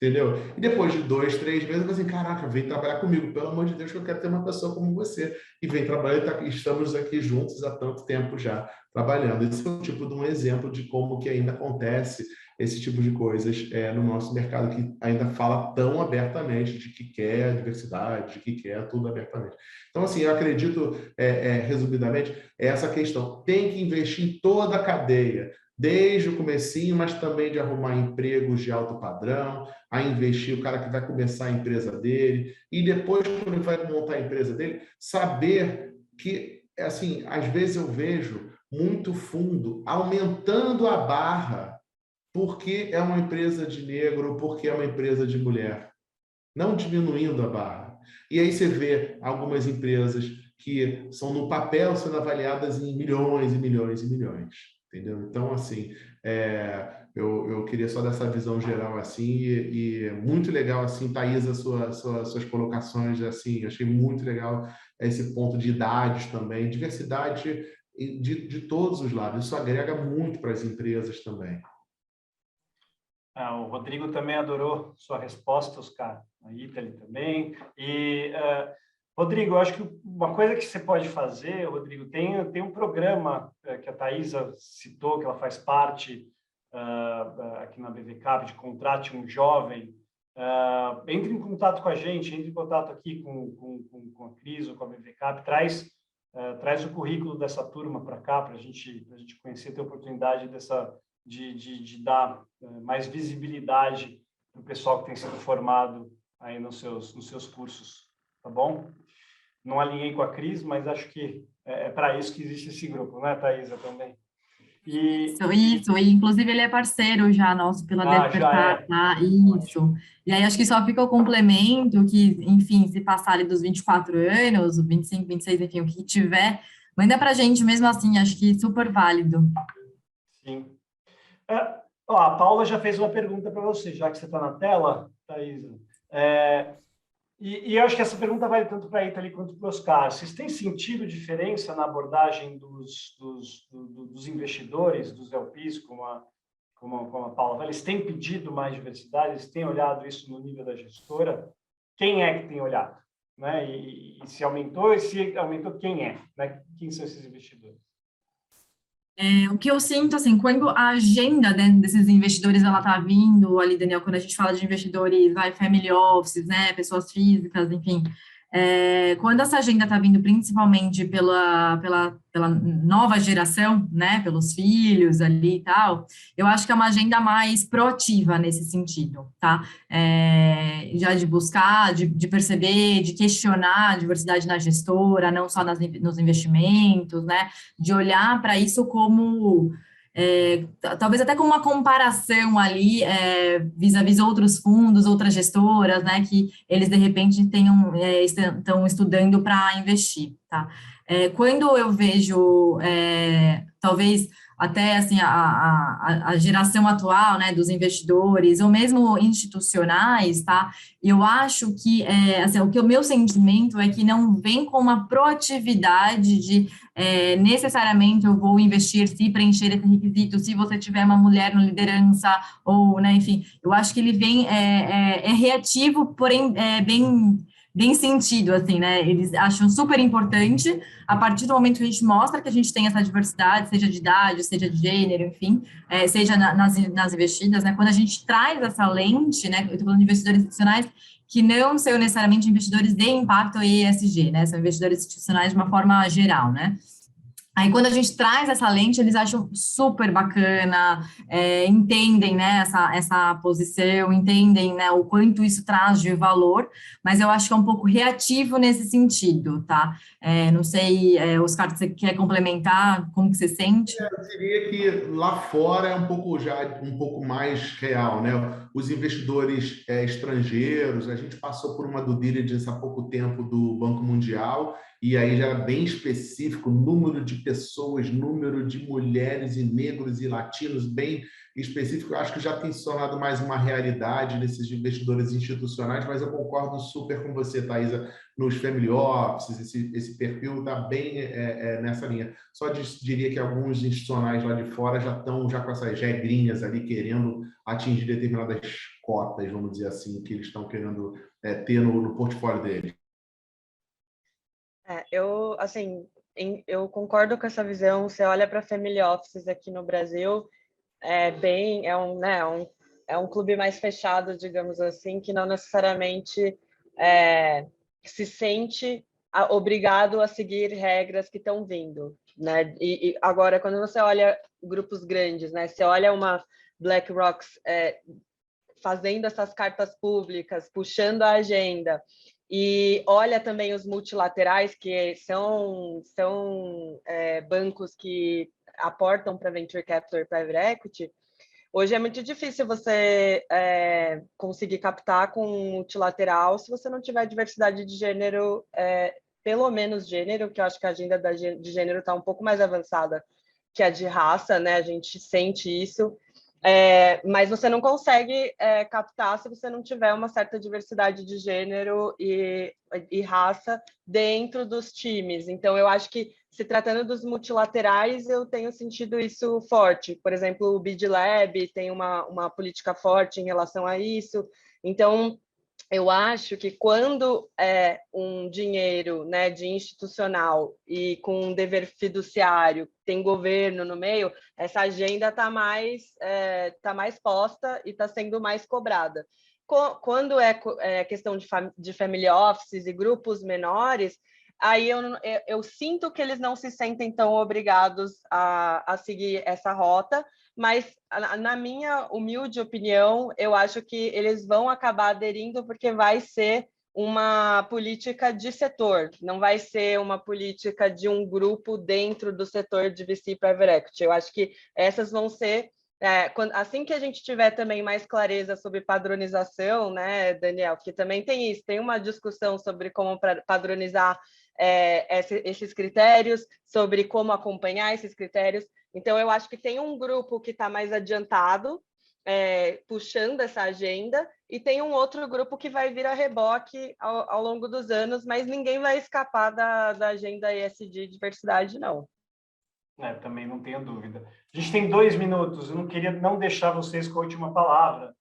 entendeu? E depois de 2, 3 meses, eu falei assim, caraca, vem trabalhar comigo, pelo amor de Deus, que eu quero ter uma pessoa como você. E vem trabalhar, estamos aqui juntos há tanto tempo já trabalhando. Esse é um tipo de um exemplo de como que ainda acontece esse tipo de coisas no nosso mercado, que ainda fala tão abertamente de que quer diversidade, de que quer tudo abertamente. Então, assim, eu acredito, resumidamente, essa questão. Tem que investir em toda a cadeia, desde o comecinho, mas também de arrumar empregos de alto padrão, a investir o cara que vai começar a empresa dele, e depois, quando ele vai montar a empresa dele, saber que, assim, às vezes eu vejo muito fundo aumentando a barra porque é uma empresa de negro, porque é uma empresa de mulher, não diminuindo a barra. E aí você vê algumas empresas que são no papel sendo avaliadas em milhões e milhões e milhões, entendeu? Então, assim, eu queria só dessa visão geral, assim, e muito legal, assim, Thaisa, suas colocações, assim, achei muito legal esse ponto de idades também, diversidade de todos os lados, isso agrega muito para as empresas também. O Rodrigo também adorou sua resposta, Oscar, a Ítali também. E, Rodrigo, eu acho que uma coisa que você pode fazer, Rodrigo, tem um programa que a Thaisa citou, que ela faz parte aqui na BVCap, de Contrate um Jovem. Entre em contato com a gente, entre em contato aqui com a Cris ou com a BVCap, traz o currículo dessa turma para cá, para a gente conhecer, ter a oportunidade de dar mais visibilidade para o pessoal que tem sido formado aí nos seus cursos, tá bom? Não alinhei com a Cris, mas acho que é para isso que existe esse grupo, né, Thaisa, também? Isso, e inclusive ele é parceiro já nosso pela Despertar, tá? Isso. E aí acho que só fica o complemento que, enfim, se passar ali dos 24 anos, 25, 26, enfim, o que tiver, manda pra gente mesmo assim, acho que super válido. Sim. A Paula já fez uma pergunta para você, já que você está na tela, Thaisa. E eu acho que essa pergunta vale tanto para a Ítali quanto para o Oscar. Vocês têm sentido diferença na abordagem dos investidores, dos LPs, como a Paula fala? Eles têm pedido mais diversidade? Eles têm olhado isso no nível da gestora? Quem é que tem olhado? Né? E se aumentou, quem é? Né? Quem são esses investidores? O que eu sinto, assim, quando a agenda desses investidores, ela tá vindo ali, Daniel, quando a gente fala de investidores, family offices, né, pessoas físicas, enfim, quando essa agenda tá vindo principalmente pela nova geração, né, pelos filhos ali e tal, eu acho que é uma agenda mais proativa nesse sentido, tá? Já de buscar, de perceber, de questionar a diversidade na gestora, não só nos investimentos, né, de olhar para isso como, talvez até como uma comparação ali, vis-à-vis outros fundos, outras gestoras, né, que eles, de repente, estão estudando para investir, tá? Quando eu vejo, talvez até assim a geração atual, né, dos investidores, ou mesmo institucionais, tá? Eu acho que assim, o meu sentimento é que não vem com uma proatividade de necessariamente eu vou investir se preencher esse requisito, se você tiver uma mulher na liderança, ou, né, enfim, eu acho que ele vem reativo, porém bem sentido, assim, né? Eles acham super importante, a partir do momento que a gente mostra que a gente tem essa diversidade, seja de idade, seja de gênero, enfim, seja nas investidas, né? Quando a gente traz essa lente, né? Eu estou falando de investidores institucionais que não são necessariamente investidores de impacto e ESG, né? São investidores institucionais de uma forma geral, né? Aí, quando a gente traz essa lente, eles acham super bacana, entendem, né, essa posição, entendem, né, o quanto isso traz de valor, mas eu acho que é um pouco reativo nesse sentido, tá? Não sei, Oscar, você quer complementar? Como que você sente? Eu diria que lá fora é um pouco mais real, né? os investidores estrangeiros. A gente passou por uma due diligence há pouco tempo do Banco Mundial, e aí já era bem específico, número de pessoas, número de mulheres e negros e latinos, bem específico. Eu acho que já tem se tornado mais uma realidade nesses investidores institucionais, mas eu concordo super com você, Thaisa, nos family offices, esse perfil está bem nessa linha. Só diria que alguns institucionais lá de fora já estão já com essas regrinhas ali, querendo atingir determinadas cotas, vamos dizer assim, que eles estão querendo ter no portfólio deles. Eu concordo com essa visão. Você olha para family offices aqui no Brasil, é um clube mais fechado, digamos assim, que não necessariamente se sente obrigado a seguir regras que estão vindo, né? E agora, quando você olha grupos grandes, né? Você olha uma BlackRock fazendo essas cartas públicas, puxando a agenda, e olha também os multilaterais, que são bancos que aportam para Venture Capital e Private Equity. Hoje é muito difícil você conseguir captar com um multilateral se você não tiver diversidade de gênero, pelo menos gênero, que eu acho que a agenda de gênero está um pouco mais avançada que a de raça, né? A gente sente isso. Mas você não consegue captar se você não tiver uma certa diversidade de gênero e raça dentro dos times. Então, eu acho que, se tratando dos multilaterais, eu tenho sentido isso forte. Por exemplo, o BID Lab tem uma política forte em relação a isso. Então, eu acho que quando é um dinheiro, né, de institucional e com um dever fiduciário, tem governo no meio, essa agenda está mais posta e está sendo mais cobrada. Quando é questão de family offices e grupos menores, aí eu sinto que eles não se sentem tão obrigados a seguir essa rota, mas, na minha humilde opinião, eu acho que eles vão acabar aderindo porque vai ser uma política de setor, não vai ser uma política de um grupo dentro do setor de VC Private Equity. Eu acho que essas vão ser... assim que a gente tiver também mais clareza sobre padronização, né, Daniel, que também tem isso, tem uma discussão sobre como padronizar esses critérios, sobre como acompanhar esses critérios. Então, eu acho que tem um grupo que está mais adiantado, puxando essa agenda, e tem um outro grupo que vai vir a reboque ao longo dos anos, mas ninguém vai escapar da agenda ESG diversidade, não. Também não tenho dúvida. A gente tem 2 minutos, eu não queria não deixar vocês com a última palavra.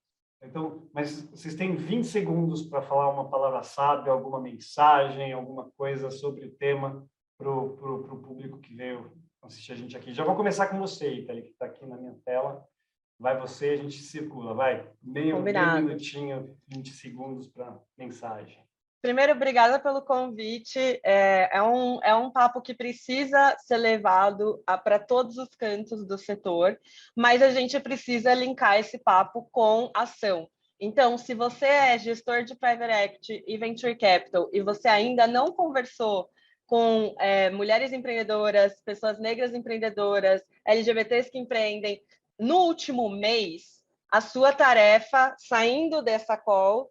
Então, mas vocês têm 20 segundos para falar uma palavra sábia, alguma mensagem, alguma coisa sobre o tema para o público que veio assistir a gente aqui. Já vou começar com você, Itali, que está aqui na minha tela. Vai você, a gente circula, vai. Meio minutinho, 20 segundos para mensagem. Primeiro, obrigada pelo convite. É um papo que precisa ser levado para todos os cantos do setor, mas a gente precisa linkar esse papo com ação. Então, se você é gestor de Private Equity e Venture Capital e você ainda não conversou com mulheres empreendedoras, pessoas negras empreendedoras, LGBTs que empreendem, no último mês, a sua tarefa, saindo dessa call,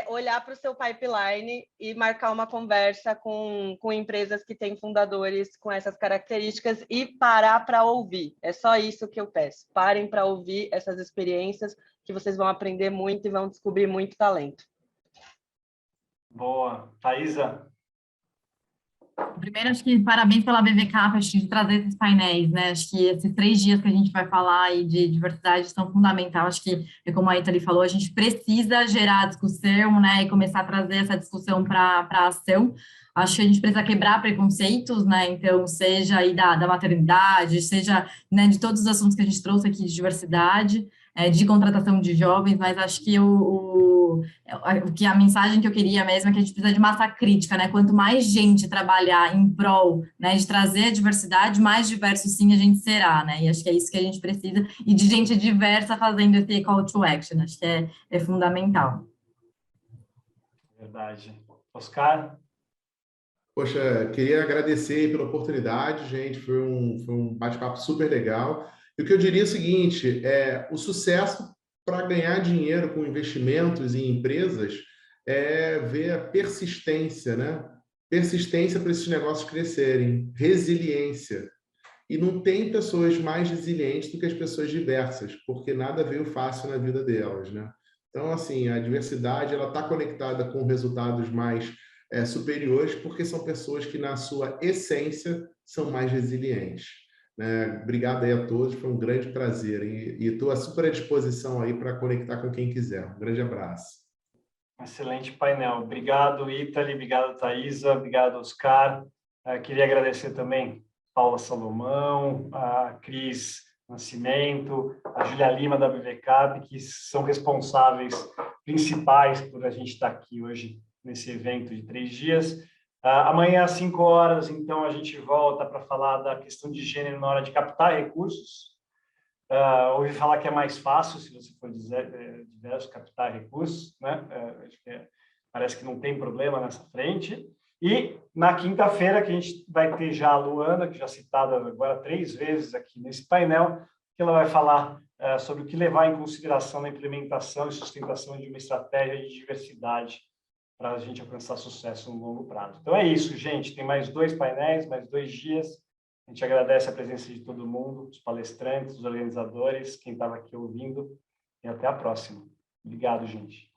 olhar para o seu pipeline e marcar uma conversa com empresas que têm fundadores com essas características e parar para ouvir. É só isso que eu peço. Parem para ouvir essas experiências, que vocês vão aprender muito e vão descobrir muito talento. Boa. Thaisa? Primeiro, acho que parabéns pela BVCap, acho que de trazer esses painéis, né? Acho que esses 3 dias que a gente vai falar aí de diversidade são fundamentais. Acho que, como a Itali falou, a gente precisa gerar discussão, né? E começar a trazer essa discussão para a ação. Acho que a gente precisa quebrar preconceitos, né? Então, seja aí da maternidade, seja, né, de todos os assuntos que a gente trouxe aqui de diversidade, de contratação de jovens, mas acho que que a mensagem que eu queria mesmo é que a gente precisa de massa crítica, né? Quanto mais gente trabalhar em prol, né, de trazer a diversidade, mais diverso sim a gente será, né? E acho que é isso que a gente precisa, e de gente diversa fazendo esse call to action, acho que é fundamental. Verdade. Oscar? Poxa, queria agradecer pela oportunidade, gente, foi um bate-papo super legal. E o que eu diria é o seguinte, o sucesso para ganhar dinheiro com investimentos em empresas é ver a persistência, né? Persistência para esses negócios crescerem, resiliência. E não tem pessoas mais resilientes do que as pessoas diversas, porque nada veio fácil na vida delas, né? Então, assim, a diversidade ela está conectada com resultados mais superiores, porque são pessoas que, na sua essência, são mais resilientes. Né? Obrigado aí a todos, foi um grande prazer. E estou à super disposição aí para conectar com quem quiser. Um grande abraço. Excelente painel. Obrigado, Ítali, obrigado, Thaisa, obrigado, Oscar. Queria agradecer também Paula Salomão, a Cris Nascimento, a Julia Lima da BVCap, que são responsáveis principais por a gente estar aqui hoje nesse evento de 3 dias. Amanhã, às 5 horas, então, a gente volta para falar da questão de gênero na hora de captar recursos. Ouvi falar que é mais fácil, se você for diverso, captar recursos, né? Acho que parece que não tem problema nessa frente. E na quinta-feira, que a gente vai ter já a Luana, que já citada agora 3 vezes aqui nesse painel, que ela vai falar sobre o que levar em consideração na implementação e sustentação de uma estratégia de diversidade para a gente alcançar sucesso no longo prazo. Então é isso, gente. Tem mais 2 painéis, mais 2 dias. A gente agradece a presença de todo mundo, os palestrantes, os organizadores, quem estava aqui ouvindo. E até a próxima. Obrigado, gente.